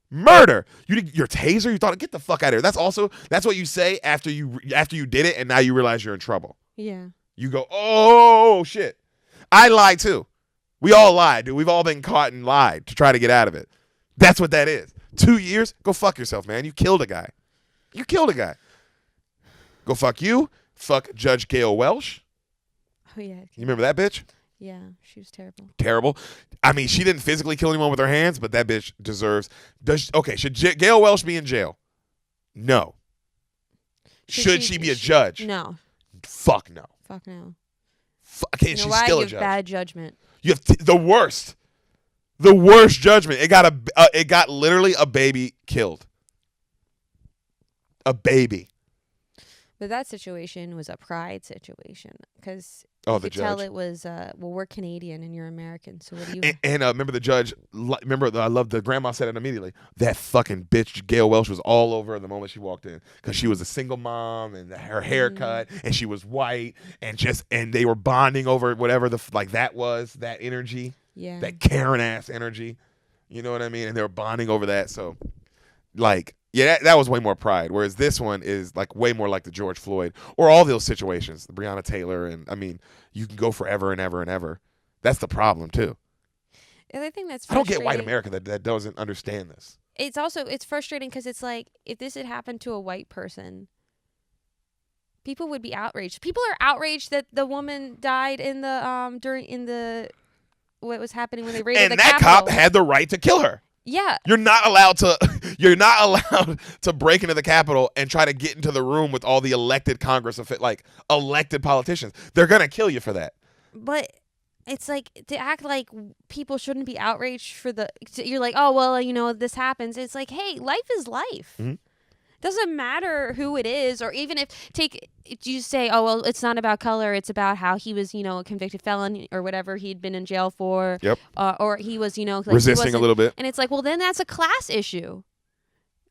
Murder. Your taser, you thought, get the fuck out of here. That's what you say after you did it and now you realize you're in trouble. Yeah. You go, oh shit. I lied too. We all lied, dude. We've all been caught and lied to try to get out of it. That's what that is. 2 years? Go fuck yourself, man. You killed a guy. Go fuck you. Fuck Judge Gail Welsh. Oh, yeah. You remember that bitch? Yeah, she was terrible. Terrible. I mean, she didn't physically kill anyone with her hands, but that bitch deserves... should Gail Welsh be in jail? No. Should she be a judge? No. Fuck no. Fuck no. Okay, she's still a judge. Bad judgment. You have the worst. The worst judgment. It got literally a baby killed. A baby. But that situation was a pride situation because you could tell it was, we're Canadian and you're American, so what do you... And remember the judge, I love the grandma said it immediately, that fucking bitch Gail Welsh was all over her the moment she walked in because she was a single mom and her haircut and she was white and they were bonding over whatever that energy, that Karen-ass energy, you know what I mean? And they were bonding over that, so like... Yeah, that was way more pride, whereas this one is like way more like the George Floyd or all those situations, the Breonna Taylor, and I mean, you can go forever and ever and ever. That's the problem too. And I think that's I don't get white America that doesn't understand this. It's frustrating because it's like if this had happened to a white person, people would be outraged. People are outraged that the woman died in the what was happening when they raided the Capitol. And that cop had the right to kill her. Yeah. You're not allowed to break into the Capitol and try to get into the room with all the elected elected politicians. They're going to kill you for that. But it's like to act like people shouldn't be outraged for you're like, oh, well, this happens. It's like, hey, life is life. Mm-hmm. Doesn't matter who it is, or even if you say, oh, well, it's not about color, it's about how he was, a convicted felon or whatever he'd been in jail for. Yep. Or he was, like, resisting a little bit. And it's like, well, then that's a class issue.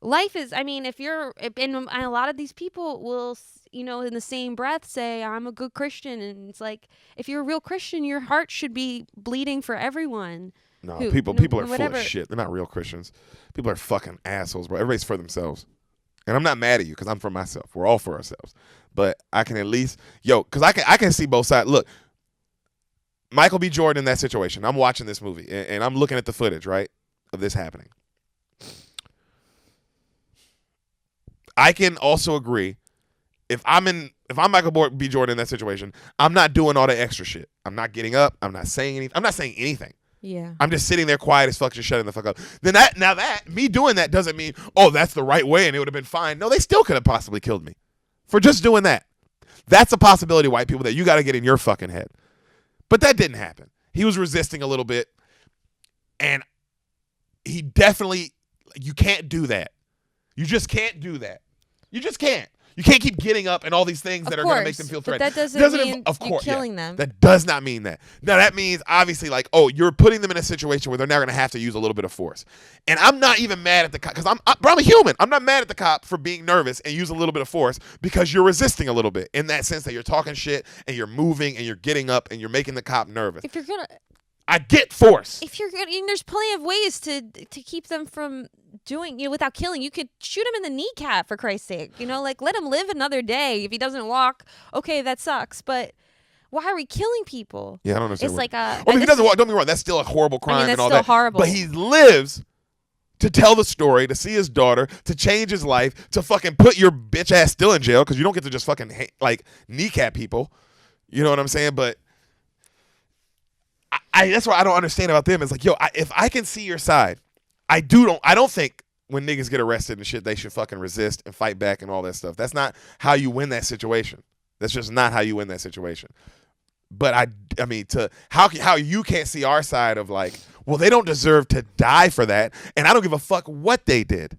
Life is, I mean, and a lot of these people will, in the same breath say, I'm a good Christian. And it's like, if you're a real Christian, your heart should be bleeding for everyone. No, people are full of shit. They're not real Christians. People are fucking assholes, bro. Everybody's for themselves. And I'm not mad at you because I'm for myself. We're all for ourselves. But I can at least, because I can see both sides. Look, Michael B. Jordan in that situation. I'm watching this movie and I'm looking at the footage, right, of this happening. I can also agree if I'm Michael B. Jordan in that situation, I'm not doing all the extra shit. I'm not getting up. I'm not saying anything. I'm not saying anything. Yeah. I'm just sitting there quiet as fuck, just shutting the fuck up. Then me doing that doesn't mean, oh, that's the right way and it would have been fine. No, they still could have possibly killed me for just doing that. That's a possibility, white people, that you got to get in your fucking head. But that didn't happen. He was resisting a little bit. And he definitely, you can't do that. You just can't do that. You just can't. You can't keep getting up and all these things that are going to make them feel threatened. But that doesn't mean you're killing them. That does not mean that. Now, that means, obviously, like, oh, you're putting them in a situation where they're now going to have to use a little bit of force. And I'm not even mad at the cop, because I'm a human. I'm not mad at the cop for being nervous and use a little bit of force because you're resisting a little bit in that sense that you're talking shit and you're moving and you're getting up and you're making the cop nervous. If you're going to... I get force. If you're gonna, there's plenty of ways to keep them from doing, without killing. You could shoot him in the kneecap, for Christ's sake. Like, let him live another day. If he doesn't walk, okay, that sucks. But why are we killing people? Yeah, I don't understand. It's like if he doesn't walk, don't be wrong. That's still a horrible crime that's and all still that. horrible. But he lives to tell the story, to see his daughter, to change his life, to fucking put your bitch ass still in jail because you don't get to just fucking kneecap people. You know what I'm saying? But I that's what I don't understand about them. It's like, yo, if I can see your side, I don't think when niggas get arrested and shit, they should fucking resist and fight back and all that stuff. That's not how you win that situation. That's just not how you win that situation. But I mean, how you can't see our side of like, well, they don't deserve to die for that, and I don't give a fuck what they did.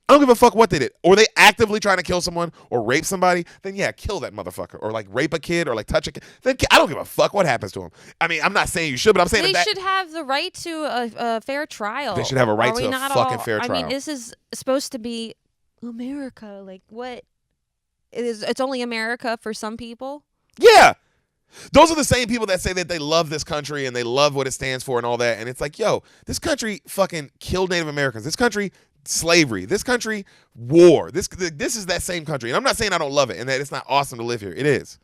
I don't give a fuck what they did. Or they actively trying to kill someone or rape somebody, then yeah, kill that motherfucker. Or like rape a kid or like touch a kid. Then I don't give a fuck what happens to them. I mean, I'm not saying you should, but I'm saying they should have the right to a fair trial. They should have a right to a fucking fair trial. I mean, this is supposed to be America. Like, what? It's only America for some people? Yeah. Those are the same people that say that they love this country and they love what it stands for and all that. And it's like, yo, this country fucking killed Native Americans. This country slavery. This country war. This is that same country. And I'm not saying I don't love it and that it's not awesome to live here. It is.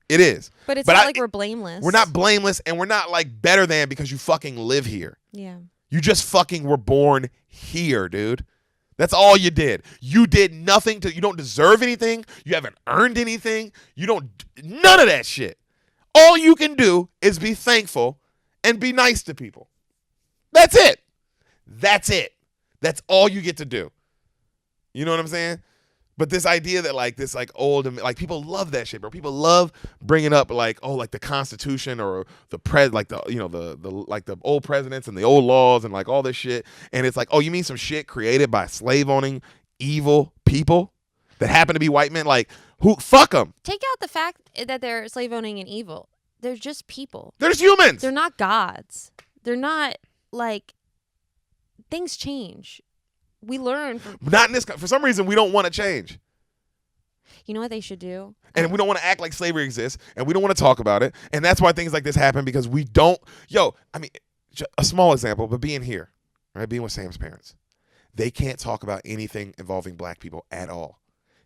It is. But it's not like we're blameless. We're not blameless and we're not like better than because you fucking live here. Yeah. You just fucking were born here, dude. That's all you did. You did nothing you don't deserve anything. You haven't earned anything. None of that shit. All you can do is be thankful and be nice to people. That's it. That's it. That's all you get to do. You know what I'm saying? But this idea that like this like old, like people love that shit, bro. People love bringing up like, oh, like the Constitution or the the old presidents and the old laws and like all this shit. And it's like, oh, you mean some shit created by slave owning evil people that happen to be white men? Like, who? Fuck them. Take out the fact that they're slave owning and evil. They're just people. They're just humans. They're not gods. They're not like, things change. We learn. Not in this. For some reason, we don't want to change. You know what they should do? And we don't want to act like slavery exists, and we don't want to talk about it. And that's why things like this happen, because we don't. Yo, I mean, a small example, but being here, right? Being with Sam's parents, they can't talk about anything involving black people at all.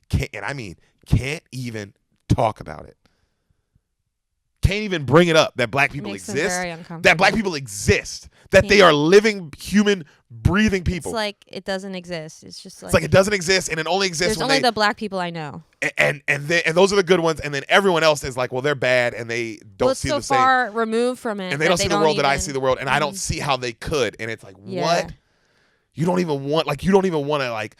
Can't even talk about it. Can't even bring it up that black people exist. That black people exist. That they are living, human, breathing people. It's like it doesn't exist. It's just like, it doesn't exist, and it only exists. There's only the black people I know. And those are the good ones, and then everyone else is like, well, they're bad, and they don't see the same. So far removed from it, and they don't see the world that I see the world, and I don't see how they could. And it's like, what? You don't even want to like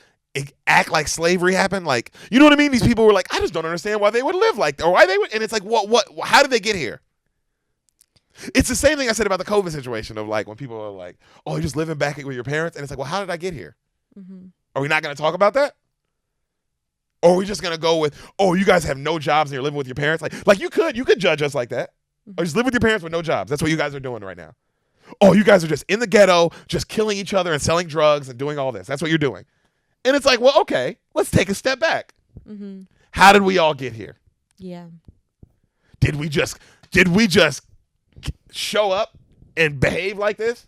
act like slavery happened. Like, you know what I mean? These people were like, I just don't understand why they would live like that, or why they would. And it's like, what? How did they get here? It's the same thing I said about the COVID situation of like when people are like, oh, you're just living back with your parents, and it's like, well, how did I get here? Mm-hmm. Are we not going to talk about that? Or are we just going to go with, oh, you guys have no jobs and you're living with your parents? Like you could judge us like that. Mm-hmm. Or just live with your parents with no jobs. That's what you guys are doing right now. Oh, you guys are just in the ghetto, just killing each other and selling drugs and doing all this. That's what you're doing. And it's like, well, okay, let's take a step back. Mm-hmm. How did we all get here? Yeah. Did we just show up and behave like this?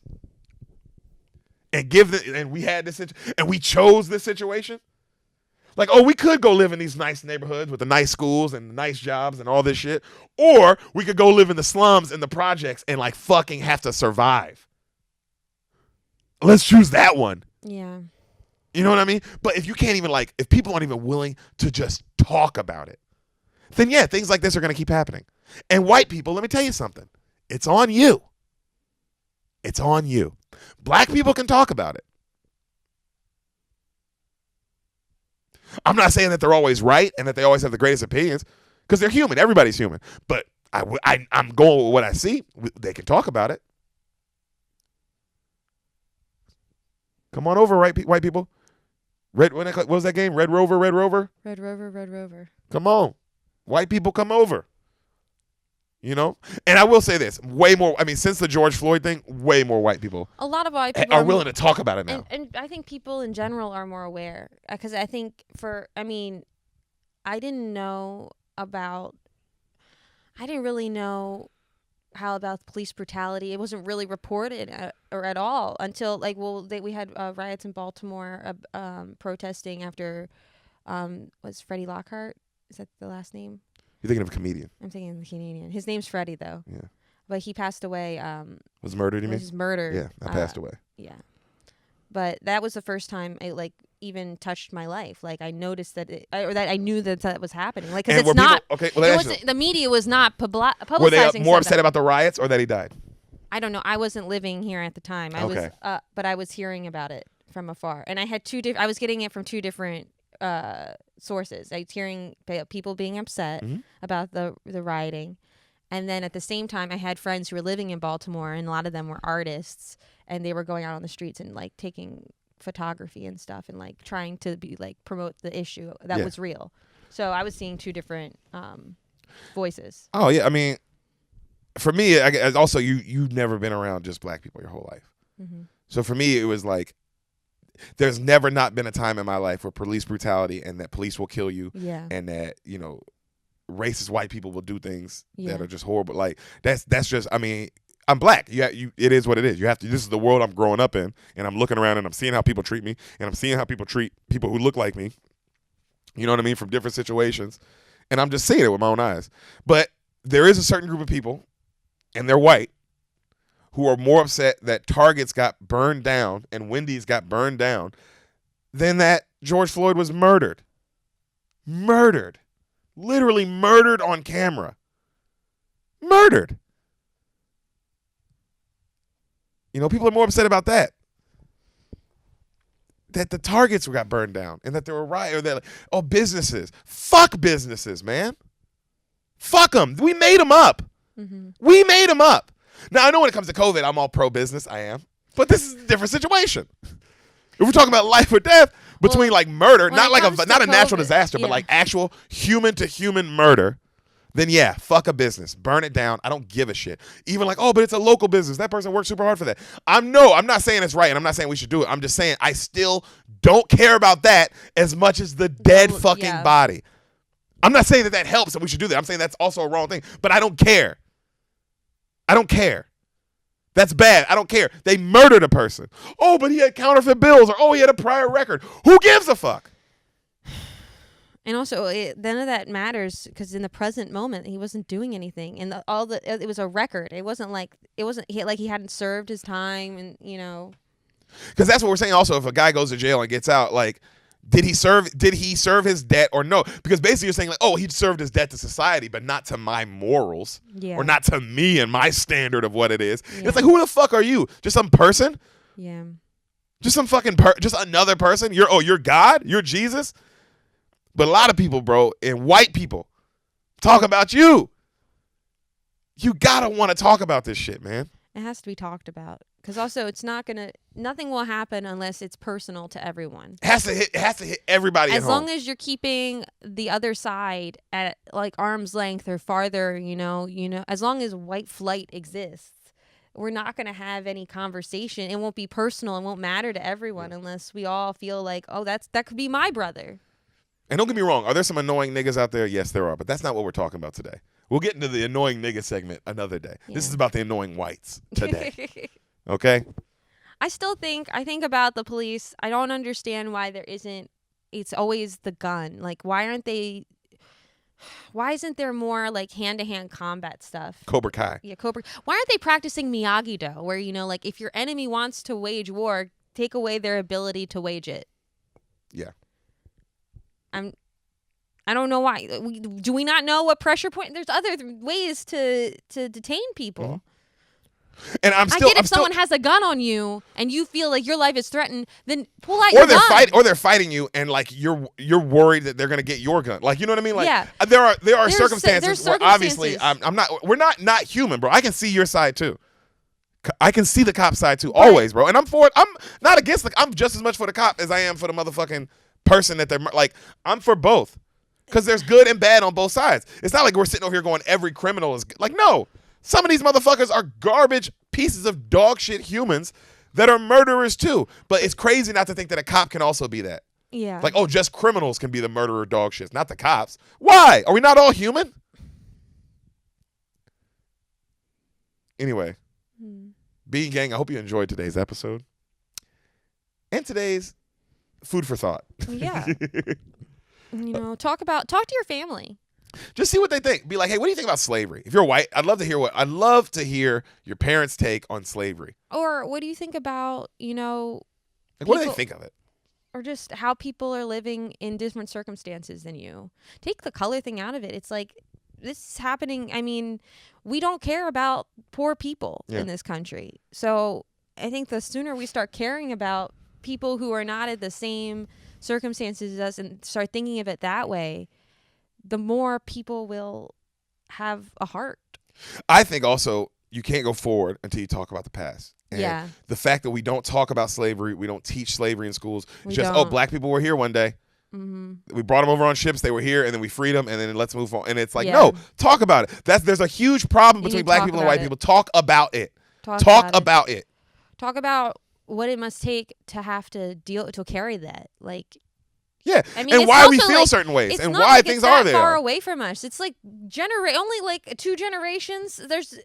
And we had this, and we chose this situation? Like, oh, we could go live in these nice neighborhoods with the nice schools and nice jobs and all this shit. Or we could go live in the slums and the projects and like fucking have to survive. Let's choose that one. Yeah. You know what I mean? But if you can't even if people aren't even willing to just talk about it, then yeah, things like this are going to keep happening. And white people, let me tell you something. It's on you. It's on you. Black people can talk about it. I'm not saying that they're always right and that they always have the greatest opinions, because they're human. Everybody's human. But I'm going with what I see. They can talk about it. Come on over, white people. What was that game? Red Rover, Red Rover? Red Rover, Red Rover. Come on. White people, come over. You know? And I will say this. Way more, since the George Floyd thing, way more white people. A lot of white people are willing to talk about it now. And I think people in general are more aware. Because I think I didn't really know how about police brutality? It wasn't really reported or at all until we had riots in Baltimore protesting after was Freddie Lockhart? Is that the last name? You're thinking of a comedian. I'm thinking of the Canadian. His name's Freddie though. Yeah. But he passed away. Was murdered, you mean? Was murdered. Yeah, I passed away. Yeah. But that was the first time it even touched my life. Like I noticed that that I knew that was happening. Like because it's not. People, okay, well, it wasn't, the media was not publicizing. Were they more upset about the riots or that he died? I don't know. I wasn't living here at the time. I was, but I was hearing about it from afar, and I had I was getting it from two different sources. I was hearing people being upset about the rioting, and then at the same time, I had friends who were living in Baltimore, and a lot of them were artists, and they were going out on the streets and like taking photography and stuff, and like trying to be like promote the issue that was real. So I was seeing two different voices. Oh yeah, I mean, for me, also you've never been around just black people your whole life. Mm-hmm. So for me, it was like there's never not been a time in my life where police brutality and that police will kill you, and that racist white people will do things that are just horrible. Like that's just. I mean, I'm black. It is what it is. You have to. This is the world I'm growing up in, and I'm looking around and I'm seeing how people treat me, and I'm seeing how people treat people who look like me. You know what I mean? From different situations, and I'm just seeing it with my own eyes. But there is a certain group of people, and they're white, who are more upset that Targets got burned down and Wendy's got burned down than that George Floyd was murdered. Murdered. Literally murdered on camera. Murdered. People are more upset about that. That the Targets got burned down and that there were riots. Or that, businesses. Fuck businesses, man. Fuck them. We made them up. Mm-hmm. We made them up. Now, I know when it comes to COVID, I'm all pro-business. I am. But this is a different situation. If we're talking about life or death between murder, not a natural disaster, but like actual human-to-human murder, then fuck a business. Burn it down. I don't give a shit. Even but it's a local business. That person worked super hard for that. I'm not saying it's right, and I'm not saying we should do it. I'm just saying I still don't care about that as much as the dead fucking body. I'm not saying that helps and we should do that. I'm saying that's also a wrong thing. But I don't care. I don't care. That's bad. I don't care. They murdered a person. Oh, but he had counterfeit bills, or he had a prior record. Who gives a fuck? And also, none of that matters because in the present moment, he wasn't doing anything, and it was a record. It wasn't like he hadn't served his time, and Because that's what we're saying. Also, if a guy goes to jail and gets out, did he serve his debt or no? Because basically you're saying he served his debt to society, but not to my morals, or not to me and my standard of what it is. Yeah. It's like, who the fuck are you? Just some person? Yeah. Just some fucking just another person? You're God? You're Jesus? But a lot of people, bro, and white people talk about you. You gotta want to talk about this shit, man. It has to be talked about. Because also, nothing will happen unless it's personal to everyone. It has to hit everybody as long as you're keeping the other side at arm's length or farther, as long as white flight exists, we're not going to have any conversation. It won't be personal. It won't matter to everyone unless we all feel like, that could be my brother. And don't get me wrong. Are there some annoying niggas out there? Yes, there are. But that's not what we're talking about today. We'll get into the annoying nigga segment another day. Yeah. This is about the annoying whites today. Okay? I think about the police. I don't understand why it's always the gun. Why isn't there more hand-to-hand combat stuff? Cobra Kai. Yeah, Cobra. Why aren't they practicing Miyagi-Do where, if your enemy wants to wage war, take away their ability to wage it? Yeah. I don't know why. Do we not know what pressure point? There's other ways to detain people. Mm-hmm. And I get if someone has a gun on you and you feel like your life is threatened, then pull out your gun. Or they're fighting you and you're worried that they're gonna get your gun. You know what I mean? There are circumstances where obviously we're not human, bro. I can see your side too. I can see the cop side too, always, bro. And I'm for it. I'm not against I'm just as much for the cop as I am for the motherfucking person that they're I'm for both. Because there's good and bad on both sides. It's not like we're sitting over here going every criminal is no. Some of these motherfuckers are garbage pieces of dog shit humans that are murderers too. But it's crazy not to think that a cop can also be that. Yeah. Just criminals can be the murderer dog shits, not the cops. Why? Are we not all human? Anyway, Bean Gang, I hope you enjoyed today's episode and today's food for thought. Yeah. Talk to your family. Just see what they think. Be like, hey, what do you think about slavery? If you're white, I'd love to hear your parents' take on slavery. Or what do you think about, what do they think of it? Or just how people are living in different circumstances than you. Take the color thing out of it. It's like, this is happening. I mean, we don't care about poor people in this country. So I think the sooner we start caring about people who are not at the same circumstances as us and start thinking of it that way, the more people will have a heart. I think also you can't go forward until you talk about the past. And the fact that we don't talk about slavery, we don't teach slavery in schools. It's just, black people were here one day. Mm-hmm. We brought them over on ships. They were here, and then we freed them, and then let's move on. And it's like, no, talk about it. There's a huge problem between black people and white people. Talk about it. Talk about it. Talk about what it must take to have to carry that. Like, yeah, I mean, and why we feel certain ways, and why things are there. Far away from us. It's like only like 2 generations. There's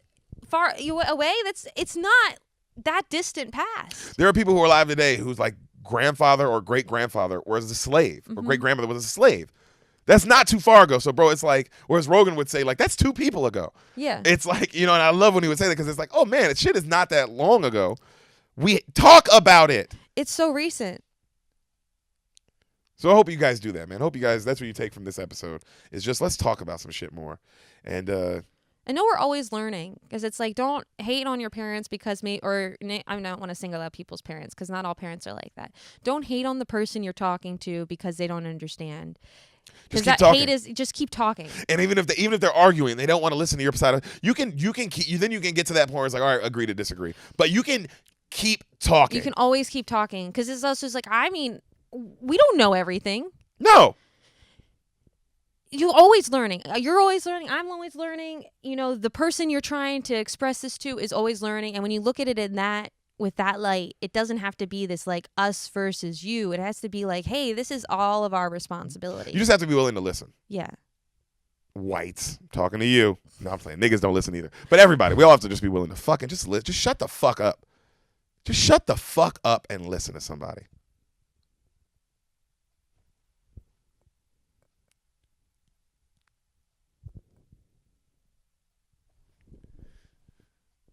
far away. It's not that distant past. There are people who are alive today whose like grandfather or great grandfather was a slave, or great grandmother was a slave. That's not too far ago. So, bro, it's like, whereas Rogan would say, like, that's 2 people ago. Yeah. It's like, and I love when he would say that because it's like, oh man, shit is not that long ago. We talk about it. It's so recent. So I hope you guys do that, man. I hope you guys, that's what you take from this episode, is just let's talk about some shit more. And I know we're always learning, because it's like, don't hate on your parents because I don't want to single out people's parents because not all parents are like that. Don't hate on the person you're talking to because they don't understand. Because that hate is just keep talking. And even if they're arguing, they don't want to listen to your side. You can get to that point where it's like, all right, agree to disagree. But you can keep talking. You can always keep talking, because it's also just like, I mean, we don't know everything. No. You're always learning. You're always learning. I'm always learning. The person you're trying to express this to is always learning. And when you look at it with that light, it doesn't have to be this like us versus you. It has to be like, hey, this is all of our responsibility. You just have to be willing to listen. Yeah. Whites, I'm talking to you. No, I'm playing. Niggas don't listen either. But everybody, we all have to just be willing to fucking just listen. Just shut the fuck up. Just shut the fuck up and listen to somebody.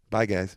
Bye, guys.